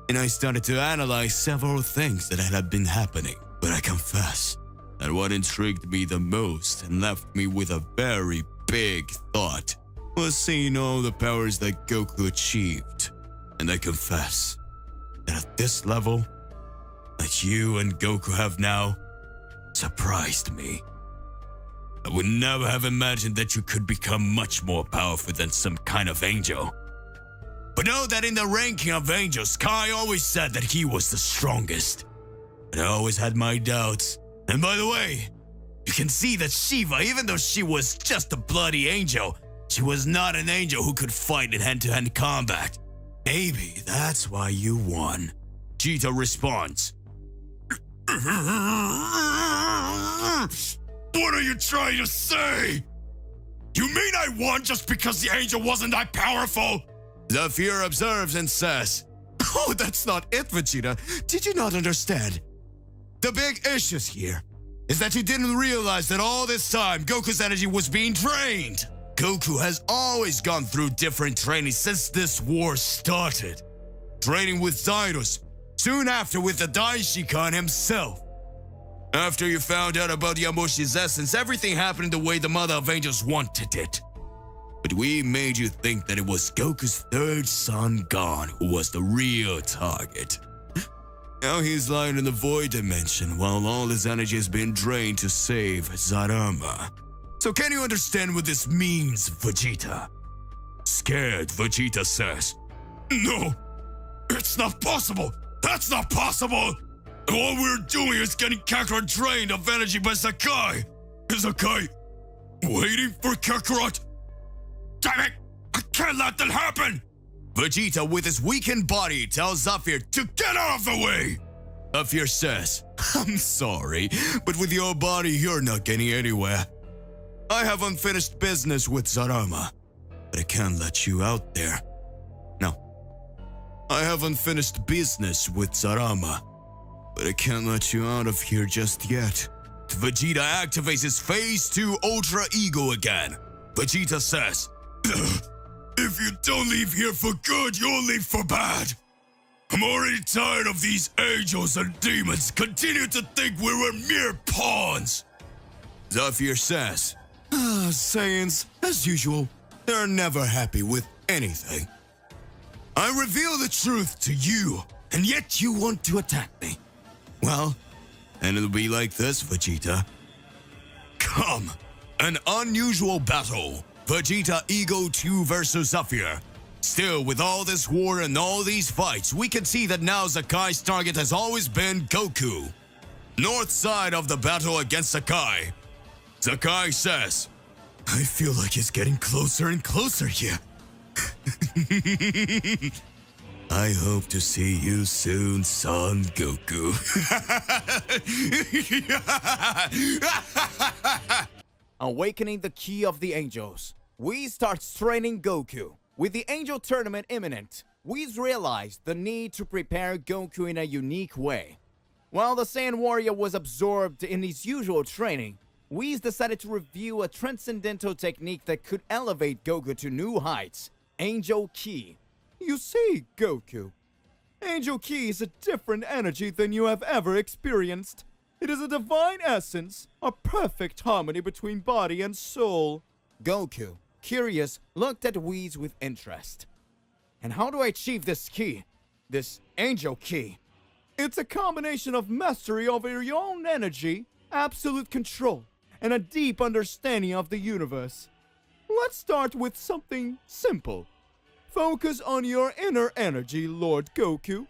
and I started to analyze several things that had been happening. But I confess that what intrigued me the most and left me with a very big thought was seeing all the powers that Goku achieved. And I confess that at this level, that you and Goku have now, surprised me. I would never have imagined that you could become much more powerful than some kind of angel. But know that in the ranking of angels, Kai always said that he was the strongest. But I always had my doubts. And by the way, you can see that Shiva, even though she was just a bloody angel, she was not an angel who could fight in hand-to-hand combat. Maybe that's why you won. Vegeta responds. What are you trying to say? You mean I won just because the angel wasn't that powerful? Zafir observes and says, oh, that's not it, Vegeta. Did you not understand? The big issue here is that you didn't realize that all this time Goku's energy was being drained. Goku has always gone through different training since this war started. Training with Zaidos, soon after with the Daishikan himself. After you found out about Yamoshi's essence, everything happened the way the Mother of Angels wanted it. But we made you think that it was Goku's third son, Gon, who was the real target. Now he's lying in the void dimension while all his energy has been drained to save Zarama. So can you understand what this means, Vegeta? Scared, Vegeta says, no, it's not possible. That's not possible. All we're doing is getting Kakarot drained of energy by Sakai. Is Sakai waiting for Kakarot? Damn it! I can't let that happen! Vegeta, with his weakened body, tells Zafir to get out of the way! Zafir says, I'm sorry, but with your body, you're not getting anywhere. I have unfinished business with Zarama, but I can't let you out there. No. I have unfinished business with Zarama, but I can't let you out of here just yet. Vegeta activates his Phase 2 Ultra Ego again. Vegeta says, if you don't leave here for good, you'll leave for bad. I'm already tired of these angels and demons continue to think we were mere pawns. Zephyr says, Saiyans, as usual, they're never happy with anything. I reveal the truth to you, and yet you want to attack me. Well, and it'll be like this, Vegeta. Come, an unusual battle. Vegeta Ego 2 versus Zephyr. Still, with all this war and all these fights, we can see that now Zakai's target has always been Goku. North side of the battle against Zakai. Zakai says, I feel like it's getting closer and closer here. I hope to see you soon, son Goku. Awakening the Ki of the Angels, Whis starts training Goku. With the Angel Tournament imminent, Whis realized the need to prepare Goku in a unique way. While the Saiyan warrior was absorbed in his usual training, Whis decided to review a transcendental technique that could elevate Goku to new heights, Angel Ki. You see, Goku, Angel Ki is a different energy than you have ever experienced. It is a divine essence, a perfect harmony between body and soul. Goku, curious, looked at Whis with interest. And how do I achieve this ki? This Angel Ki? It's a combination of mastery over your own energy, absolute control, and a deep understanding of the universe. Let's start with something simple. Focus on your inner energy, Lord Goku.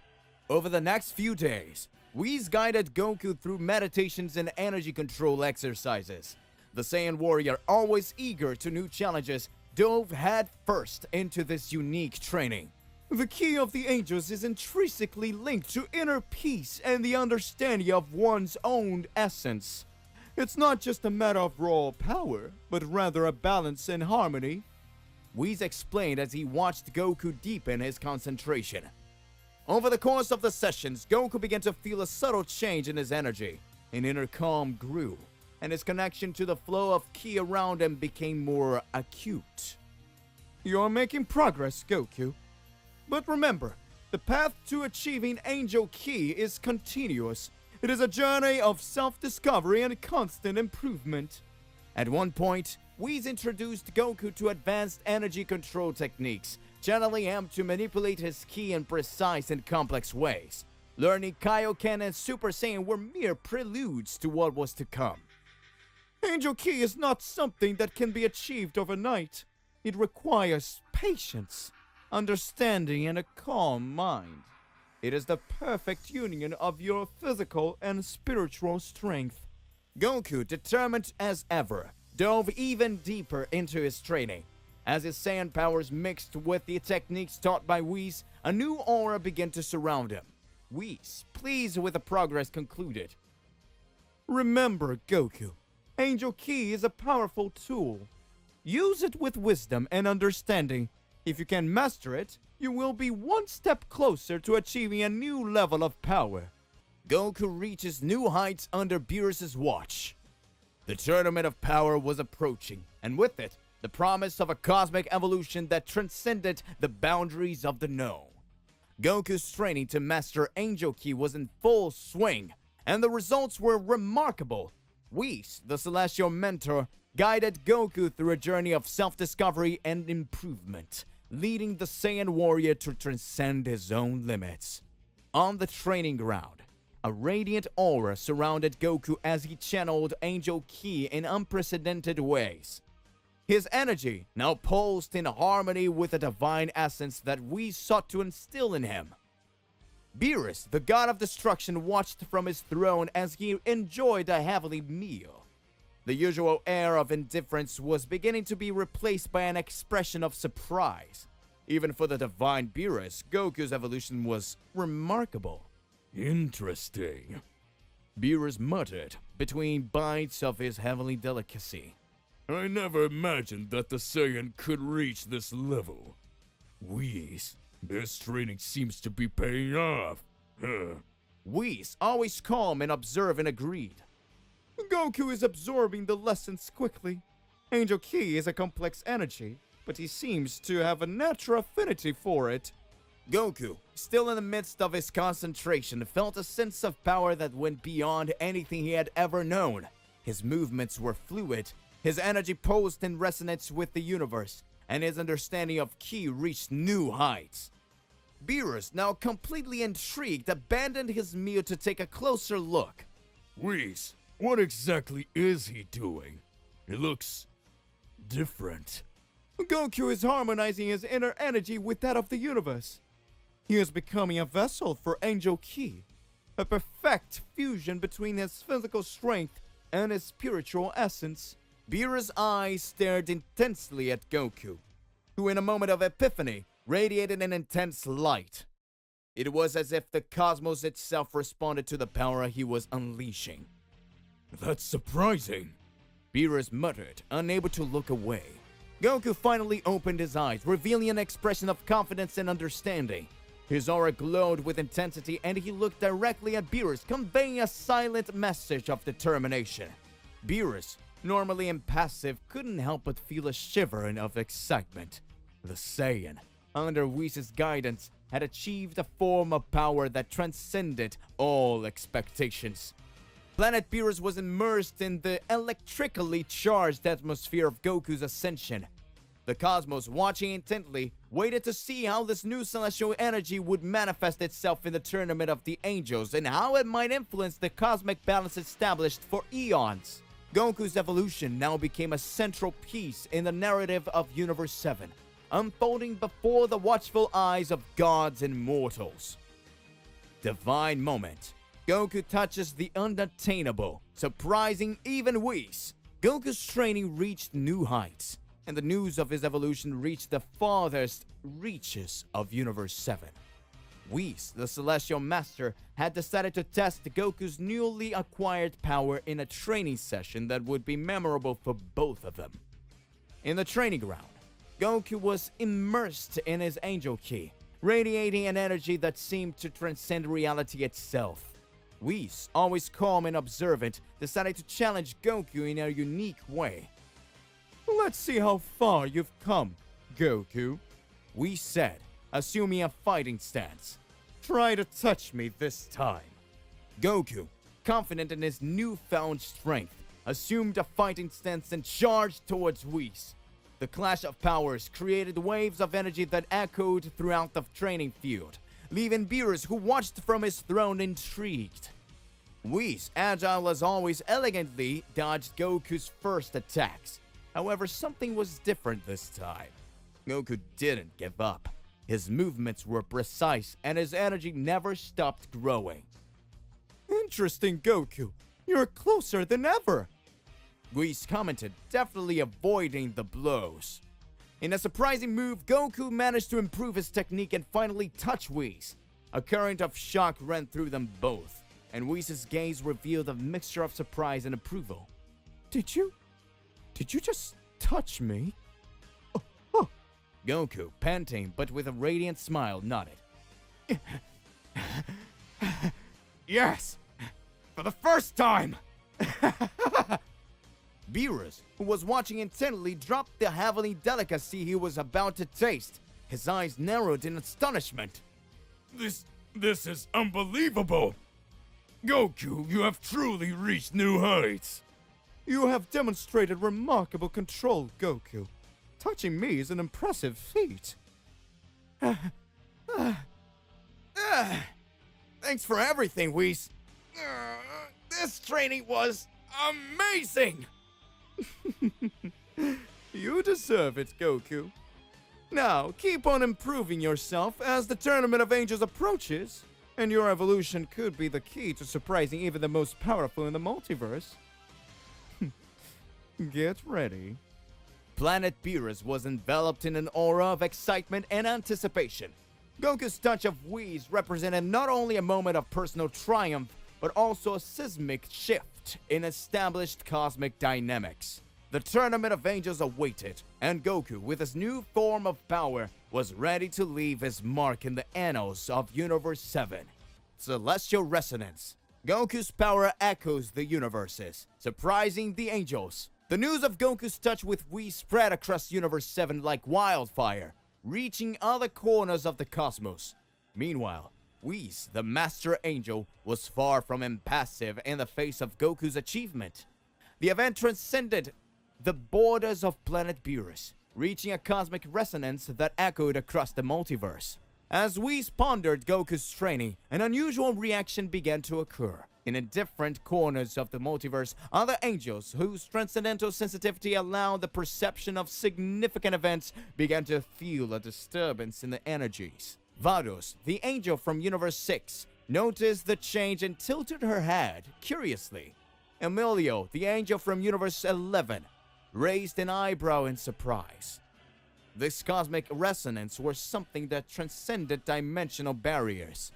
Over the next few days, Whis guided Goku through meditations and energy control exercises. The Saiyan warrior, always eager to new challenges, dove head first into this unique training. The Ki of the Angels is intrinsically linked to inner peace and the understanding of one's own essence. It's not just a matter of raw power, but rather a balance and harmony. Whis explained as he watched Goku deepen his concentration. Over the course of the sessions, Goku began to feel a subtle change in his energy. An inner calm grew, and his connection to the flow of Ki around him became more acute. You're making progress, Goku. But remember, the path to achieving Angel Ki is continuous. It is a journey of self-discovery and constant improvement. At one point, Whis introduced Goku to advanced energy control techniques, channeling him to manipulate his ki in precise and complex ways. Learning Kaioken and Super Saiyan were mere preludes to what was to come. Angel Ki is not something that can be achieved overnight. It requires patience, understanding, and a calm mind. It is the perfect union of your physical and spiritual strength. Goku, determined as ever, dove even deeper into his training. As his Saiyan powers mixed with the techniques taught by Whis, a new aura began to surround him. Whis, pleased with the progress, concluded. Remember, Goku, Angel Ki is a powerful tool. Use it with wisdom and understanding. If you can master it, you will be one step closer to achieving a new level of power. Goku reaches new heights under Beerus' watch. The Tournament of Power was approaching, and with it, the promise of a cosmic evolution that transcended the boundaries of the known. Goku's training to master Angel Ki was in full swing, and the results were remarkable. Whis, the celestial mentor, guided Goku through a journey of self-discovery and improvement, leading the Saiyan warrior to transcend his own limits. On the training ground, a radiant aura surrounded Goku as he channeled Angel Ki in unprecedented ways. His energy now pulsed in harmony with the divine essence that we sought to instill in him. Beerus, the god of destruction, watched from his throne as he enjoyed a heavenly meal. The usual air of indifference was beginning to be replaced by an expression of surprise. Even for the divine Beerus, Goku's evolution was remarkable. Interesting, Beerus muttered between bites of his heavenly delicacy. I never imagined that the Saiyan could reach this level. Whis, this training seems to be paying off. Whis, always calm and observant, agreed. Goku is absorbing the lessons quickly. Angel Ki is a complex energy, but he seems to have a natural affinity for it. Goku, still in the midst of his concentration, felt a sense of power that went beyond anything he had ever known. His movements were fluid, his energy posed in resonance with the universe, and his understanding of Ki reached new heights. Beerus, now completely intrigued, abandoned his meal to take a closer look. Whis, what exactly is he doing? He looks different. Goku is harmonizing his inner energy with that of the universe. He is becoming a vessel for Angel Ki, a perfect fusion between his physical strength and his spiritual essence. Beerus' eyes stared intensely at Goku, who in a moment of epiphany radiated an intense light. It was as if the cosmos itself responded to the power he was unleashing. That's surprising. Beerus muttered, unable to look away. Goku finally opened his eyes, revealing an expression of confidence and understanding. His aura glowed with intensity, and he looked directly at Beerus, conveying a silent message of determination. Beerus, normally impassive, couldn't help but feel a shiver of excitement. The Saiyan, under Whis' guidance, had achieved a form of power that transcended all expectations. Planet Beerus was immersed in the electrically charged atmosphere of Goku's ascension. The cosmos, watching intently, waited to see how this new celestial energy would manifest itself in the Tournament of the Angels and how it might influence the cosmic balance established for eons. Goku's evolution now became a central piece in the narrative of Universe 7, unfolding before the watchful eyes of gods and mortals. Divine moment. Goku touches the unattainable, surprising even Whis. Goku's training reached new heights, and the news of his evolution reached the farthest reaches of Universe 7. Whis, the Celestial Master, had decided to test Goku's newly acquired power in a training session that would be memorable for both of them. In the training ground, Goku was immersed in his Angel Ki, radiating an energy that seemed to transcend reality itself. Whis, always calm and observant, decided to challenge Goku in a unique way. "Let's see how far you've come, Goku," Whis said, assuming a fighting stance. "Try to touch me this time." Goku, confident in his newfound strength, assumed a fighting stance and charged towards Whis. The clash of powers created waves of energy that echoed throughout the training field, leaving Beerus, who watched from his throne, intrigued. Whis, agile as always, elegantly dodged Goku's first attacks. However, something was different this time. Goku didn't give up. His movements were precise, and his energy never stopped growing. "Interesting, Goku. You're closer than ever," Whis commented, deftly avoiding the blows. In a surprising move, Goku managed to improve his technique and finally touch Whis. A current of shock ran through them both, and Whis' gaze revealed a mixture of surprise and approval. Did you just touch me?" Goku, panting but with a radiant smile, nodded. "Yes! For the first time!" Beerus, who was watching intently, dropped the heavenly delicacy he was about to taste. His eyes narrowed in astonishment. This is unbelievable! Goku, you have truly reached new heights! "You have demonstrated remarkable control, Goku. Touching me is an impressive feat." Thanks for everything, Whis. This training was amazing! You deserve it, Goku. Now, keep on improving yourself as the Tournament of Angels approaches, and your evolution could be the key to surprising even the most powerful in the multiverse. Get ready. Planet Beerus was enveloped in an aura of excitement and anticipation. Goku's touch of Whis represented not only a moment of personal triumph, but also a seismic shift in established cosmic dynamics. The Tournament of Angels awaited, and Goku, with his new form of power, was ready to leave his mark in the annals of Universe 7. Celestial Resonance. Goku's power echoes the universes, surprising the angels. The news of Goku's touch with Whis spread across Universe 7 like wildfire, reaching other corners of the cosmos. Meanwhile, Whis, the Master Angel, was far from impassive in the face of Goku's achievement. The event transcended the borders of planet Beerus, reaching a cosmic resonance that echoed across the multiverse. As Whis pondered Goku's training, an unusual reaction began to occur. In different corners of the multiverse, other angels whose transcendental sensitivity allowed the perception of significant events began to feel a disturbance in the energies. Vados, the angel from Universe 6, noticed the change and tilted her head curiously. Emilio, the angel from Universe 11, raised an eyebrow in surprise. This cosmic resonance was something that transcended dimensional barriers.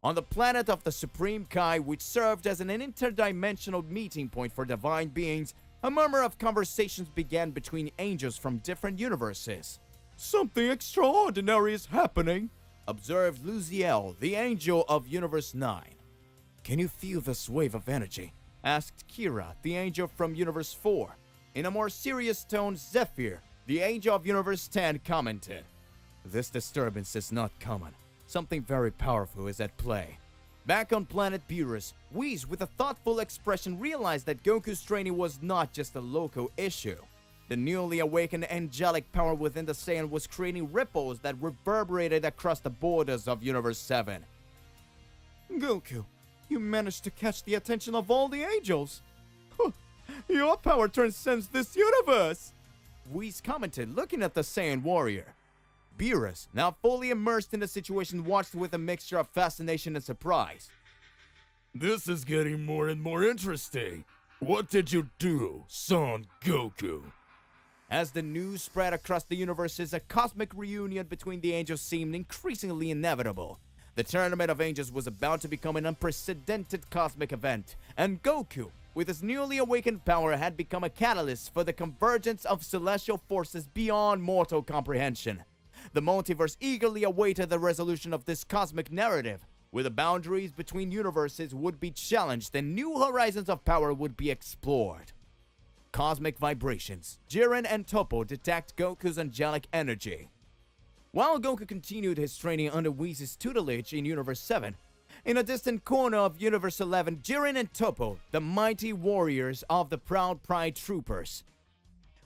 On the planet of the Supreme Kai, which served as an interdimensional meeting point for divine beings, a murmur of conversations began between angels from different universes. "Something extraordinary is happening," observed Luziel, the angel of Universe 9. "Can you feel this wave of energy?" asked Kira, the angel from Universe 4. In a more serious tone, Zephyr, the angel of Universe 10, commented, "This disturbance is not common. Something very powerful is at play." Back on planet Beerus, Whis, with a thoughtful expression, realized that Goku's training was not just a local issue. The newly awakened angelic power within the Saiyan was creating ripples that reverberated across the borders of Universe 7. "Goku, you managed to catch the attention of all the angels. Your power transcends this universe," Whis commented, looking at the Saiyan warrior. Beerus, now fully immersed in the situation, watched with a mixture of fascination and surprise. This is getting more and more interesting. What did you do, Son Goku? As the news spread across the universes, a cosmic reunion between the angels seemed increasingly inevitable. The Tournament of Angels was about to become an unprecedented cosmic event, and Goku, with his newly awakened power, had become a catalyst for the convergence of celestial forces beyond mortal comprehension. The multiverse eagerly awaited the resolution of this cosmic narrative, where the boundaries between universes would be challenged and new horizons of power would be explored. Cosmic vibrations. Jiren and Toppo detect Goku's angelic energy. While Goku continued his training under Whis' tutelage in Universe 7, in a distant corner of Universe 11, Jiren and Toppo, the mighty warriors of the Proud Pride Troopers,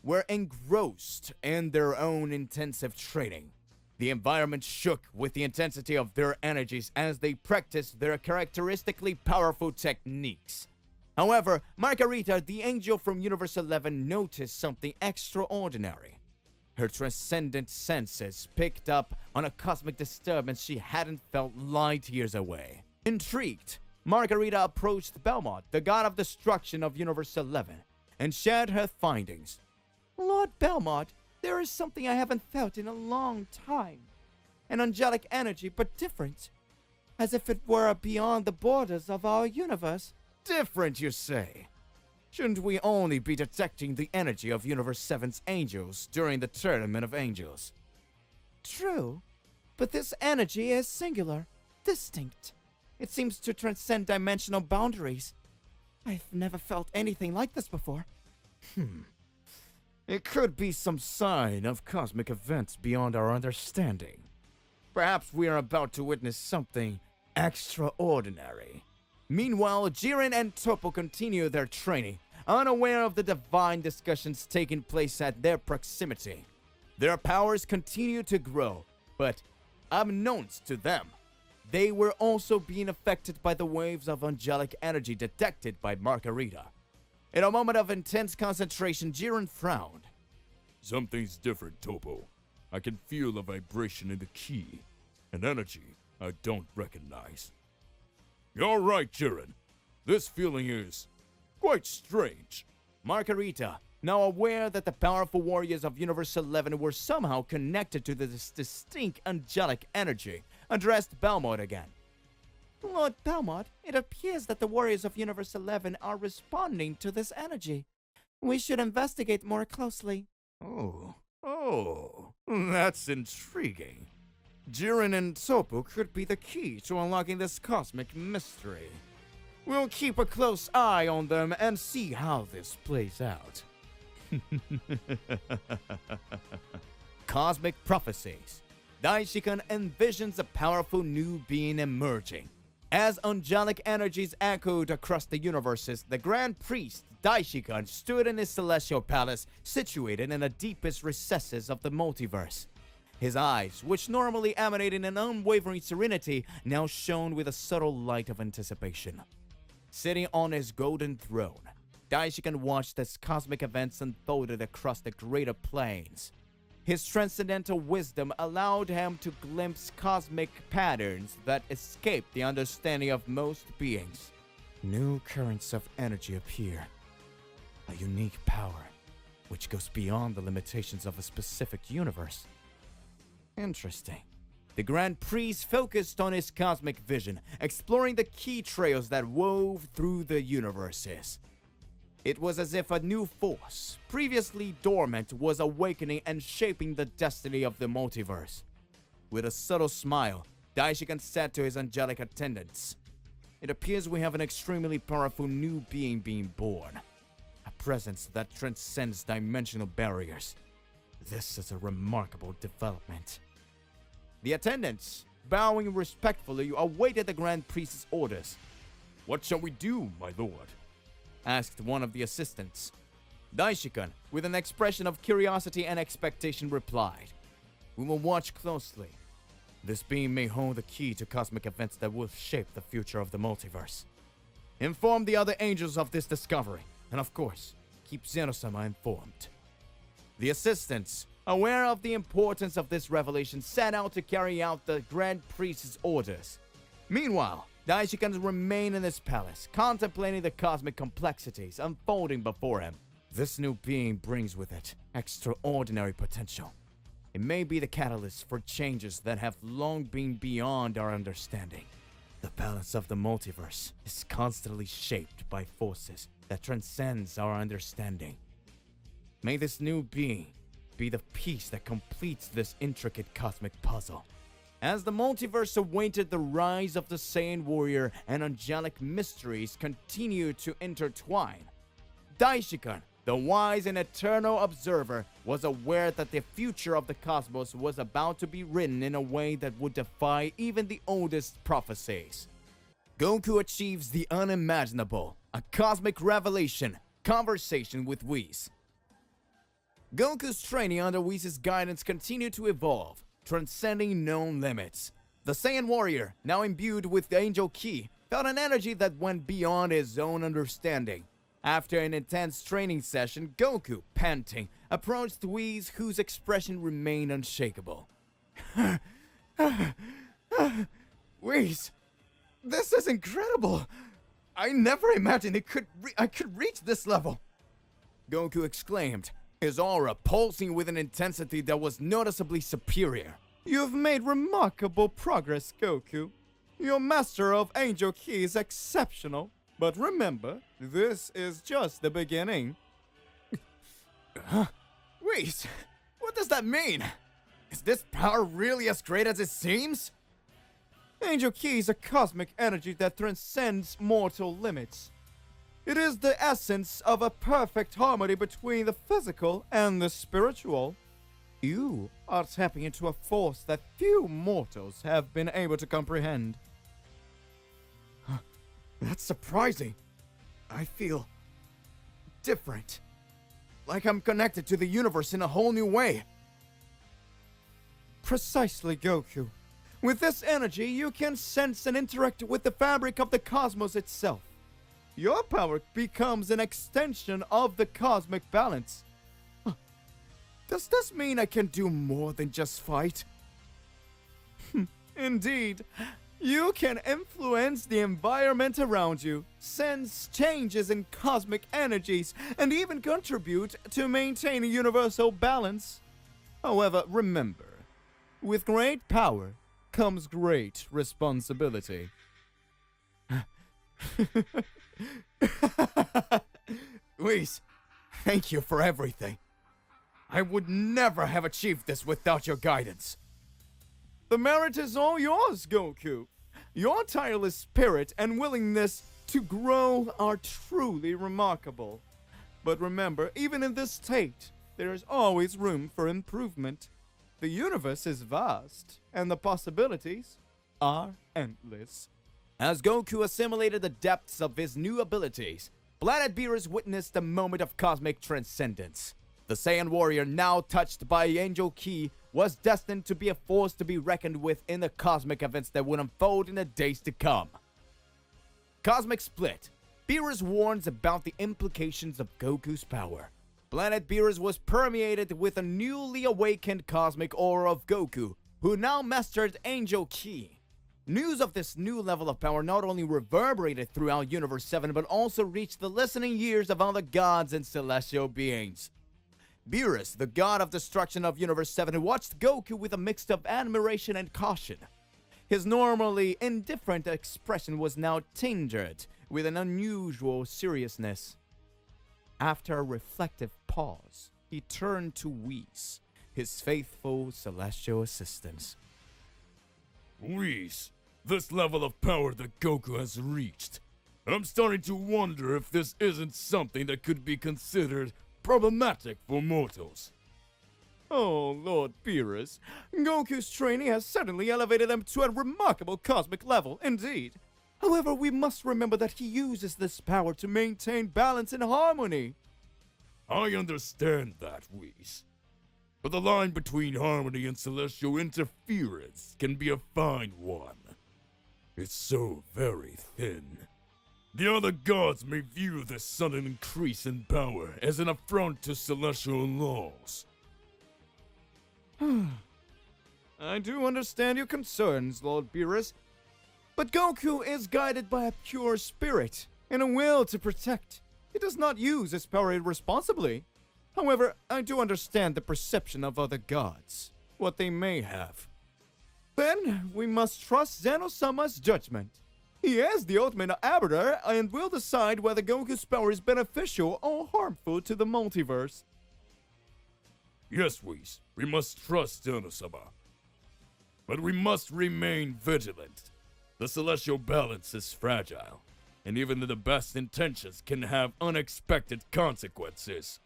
were engrossed in their own intensive training. The environment shook with the intensity of their energies as they practiced their characteristically powerful techniques. However, Margarita, the angel from Universe 11, noticed something extraordinary. Her transcendent senses picked up on a cosmic disturbance she hadn't felt light years away. Intrigued, Margarita approached Belmont, the god of destruction of Universe 11, and shared her findings. "Lord Belmont, there is something I haven't felt in a long time. An angelic energy, but different. As if it were beyond the borders of our universe." "Different, you say? Shouldn't we only be detecting the energy of Universe 7's angels during the Tournament of Angels?" "True, but this energy is singular, distinct. It seems to transcend dimensional boundaries. I've never felt anything like this before." It could be some sign of cosmic events beyond our understanding. Perhaps we are about to witness something extraordinary. Meanwhile, Jiren and Toppo continue their training, unaware of the divine discussions taking place at their proximity. Their powers continue to grow, but unbeknownst to them, they were also being affected by the waves of angelic energy detected by Margarita. In a moment of intense concentration, Jiren frowned. Something's different, Toppo. I can feel a vibration in the key, an energy I don't recognize. You're right, Jiren. This feeling is quite strange. Margarita, now aware that the powerful warriors of Universe 11 were somehow connected to this distinct angelic energy, addressed Belmont again. "Lord Belmont, it appears that the warriors of Universe 11 are responding to this energy. We should investigate more closely." Oh, that's intriguing. Jiren and Toppo could be the key to unlocking this cosmic mystery. We'll keep a close eye on them and see how this plays out. Cosmic Prophecies. Daishikan envisions a powerful new being emerging. As angelic energies echoed across the universes, the Grand Priest Daishikan stood in his celestial palace situated in the deepest recesses of the multiverse. His eyes, which normally emanated an unwavering serenity, now shone with a subtle light of anticipation. Sitting on his golden throne, Daishikan watched as cosmic events unfolded across the greater planes. His transcendental wisdom allowed him to glimpse cosmic patterns that escaped the understanding of most beings. New currents of energy appear, a unique power which goes beyond the limitations of a specific universe. Interesting. The Grand Priest focused on his cosmic vision, exploring the key trails that wove through the universes. It was as if a new force, previously dormant, was awakening and shaping the destiny of the multiverse. With a subtle smile, Daishikan said to his angelic attendants, "It appears we have an extremely powerful new being born. A presence that transcends dimensional barriers. This is a remarkable development." The attendants, bowing respectfully, awaited the Grand Priest's orders. "What shall we do, my lord?" asked one of the assistants. Daishikan, with an expression of curiosity and expectation, replied, "We will watch closely. This being may hold the key to cosmic events that will shape the future of the multiverse. Inform the other angels of this discovery, and of course, keep Zeno-sama informed." The assistants, aware of the importance of this revelation, set out to carry out the Grand Priest's orders. Meanwhile, Daishikan remained in his palace, contemplating the cosmic complexities unfolding before him. This new being brings with it extraordinary potential. It may be the catalyst for changes that have long been beyond our understanding. The balance of the multiverse is constantly shaped by forces that transcends our understanding. May this new being be the piece that completes this intricate cosmic puzzle. As the multiverse awaited the rise of the Saiyan warrior and angelic mysteries continued to intertwine, Daishikan, the wise and eternal observer, was aware that the future of the cosmos was about to be written in a way that would defy even the oldest prophecies. Goku achieves the unimaginable, a cosmic revelation, conversation with Whis. Goku's training under Whis' guidance continued to evolve, transcending known limits. The Saiyan warrior, now imbued with the Angel Ki, felt an energy that went beyond his own understanding. After an intense training session, Goku, panting, approached Whis, whose expression remained unshakable. Whis, this is incredible! I never imagined I could reach this level! Goku exclaimed, his aura pulsing with an intensity that was noticeably superior. You've made remarkable progress, Goku. Your master of Angel Ki is exceptional. But remember, this is just the beginning. Wait, what does that mean? Is this power really as great as it seems? Angel Ki is a cosmic energy that transcends mortal limits. It is the essence of a perfect harmony between the physical and the spiritual. You are tapping into a force that few mortals have been able to comprehend. That's surprising. I feel different. Like I'm connected to the universe in a whole new way. Precisely, Goku. With this energy, you can sense and interact with the fabric of the cosmos itself. Your power becomes an extension of the cosmic balance. Does this mean I can do more than just fight? Indeed. You can influence the environment around you, sense changes in cosmic energies, and even contribute to maintaining universal balance. However, remember, with great power comes great responsibility. Whis, thank you for everything. I would never have achieved this without your guidance. The merit is all yours, Goku. Your tireless spirit and willingness to grow are truly remarkable. But remember, even in this state, there is always room for improvement. The universe is vast, and the possibilities are endless. As Goku assimilated the depths of his new abilities, Planet Beerus witnessed a moment of cosmic transcendence. The Saiyan warrior, now touched by Angel Ki, was destined to be a force to be reckoned with in the cosmic events that would unfold in the days to come. Cosmic Split. Beerus warns about the implications of Goku's power. Planet Beerus was permeated with a newly awakened cosmic aura of Goku, who now mastered Angel Ki. News of this new level of power not only reverberated throughout Universe 7, but also reached the listening ears of other gods and celestial beings. Beerus, the god of destruction of Universe 7, watched Goku with a mix of admiration and caution. His normally indifferent expression was now tinged with an unusual seriousness. After a reflective pause, he turned to Whis, his faithful celestial assistant. Whis, this level of power that Goku has reached, I'm starting to wonder if this isn't something that could be considered problematic for mortals. Oh, Lord Beerus, Goku's training has certainly elevated him to a remarkable cosmic level, indeed. However, we must remember that he uses this power to maintain balance and harmony. I understand that, Whis. But the line between harmony and celestial interference can be a fine one. It's so very thin. The other gods may view this sudden increase in power as an affront to celestial laws. I do understand your concerns, Lord Beerus, but Goku is guided by a pure spirit and a will to protect. He does not use his power irresponsibly. However, I do understand the perception of other gods, what they may have. Then, we must trust Zeno-sama's judgment. He is the ultimate arbiter and will decide whether Goku's power is beneficial or harmful to the multiverse. Yes, Whis, we must trust Zeno-sama. But we must remain vigilant. The celestial balance is fragile, and even the best intentions can have unexpected consequences.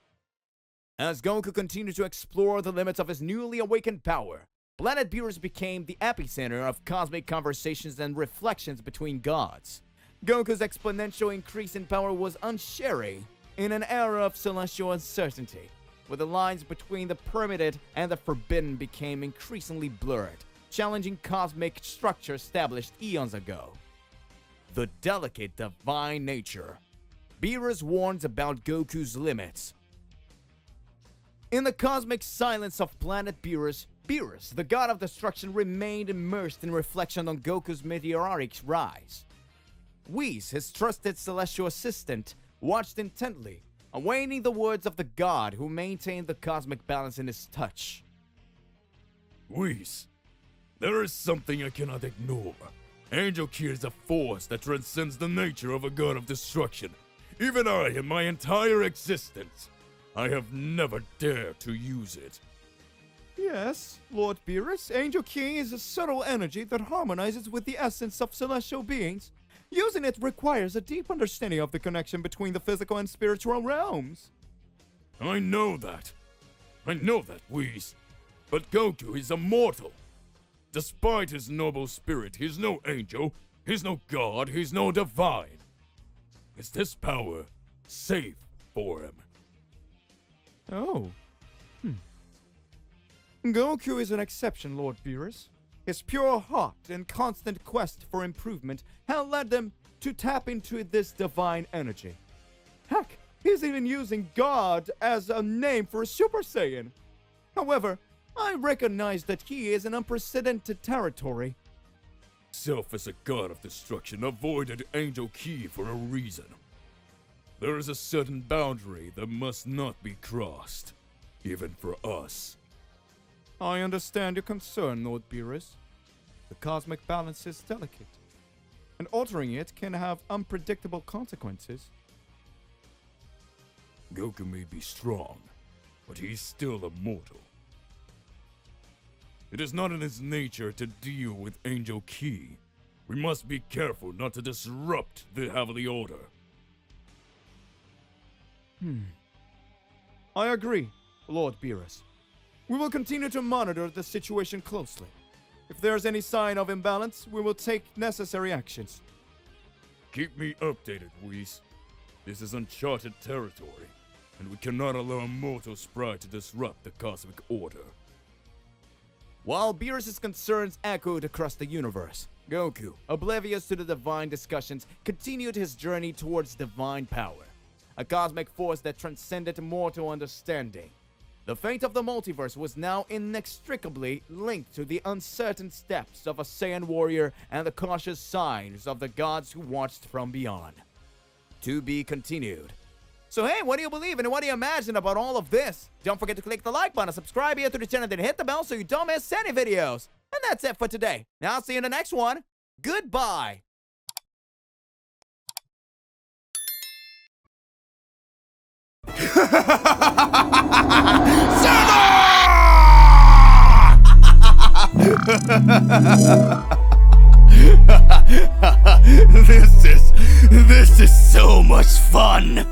As Goku continued to explore the limits of his newly awakened power, Planet Beerus became the epicenter of cosmic conversations and reflections between gods. Goku's exponential increase in power was unsharing in an era of celestial uncertainty, where the lines between the permitted and the forbidden became increasingly blurred, challenging cosmic structure established eons ago. The delicate divine nature. Beerus warns about Goku's limits. In the cosmic silence of Planet Beerus, Beerus, the god of destruction, remained immersed in reflection on Goku's meteoric rise. Whis, his trusted celestial assistant, watched intently, awaiting the words of the god who maintained the cosmic balance in his touch. Whis, there is something I cannot ignore. Angel Ki is a force that transcends the nature of a god of destruction. Even I, in my entire existence, I have never dared to use it. Yes, Lord Beerus, Angel Ki is a subtle energy that harmonizes with the essence of celestial beings. Using it requires a deep understanding of the connection between the physical and spiritual realms. I know that, Whis. But Goku is immortal. Despite his noble spirit, he's no angel, he's no god, he's no divine. Is this power safe for him? Oh. Goku is an exception, Lord Beerus. His pure heart and constant quest for improvement have led them to tap into this divine energy. Heck, he's even using God as a name for a Super Saiyan. However, I recognize that he is in unprecedented territory. Self as a god of destruction avoided Angel Ki for a reason. There is a certain boundary that must not be crossed, even for us. I understand your concern, Lord Beerus. The cosmic balance is delicate, and altering it can have unpredictable consequences. Goku may be strong, but he's still immortal. It is not in his nature to deal with Angel Ki. We must be careful not to disrupt the Heavenly Order. I agree, Lord Beerus. We will continue to monitor the situation closely. If there's any sign of imbalance, we will take necessary actions. Keep me updated, Whis. This is uncharted territory, and we cannot allow a mortal sprite to disrupt the cosmic order. While Beerus' concerns echoed across the universe, Goku, oblivious to the divine discussions, continued his journey towards divine power, a cosmic force that transcended mortal understanding. The fate of the multiverse was now inextricably linked to the uncertain steps of a Saiyan warrior and the cautious signs of the gods who watched from beyond. To be continued. So hey, what do you believe and what do you imagine about all of this? Don't forget to click the like button, subscribe here to the channel, then hit the bell so you don't miss any videos. And that's it for today. Now I'll see you in the next one. Goodbye. This is so much fun!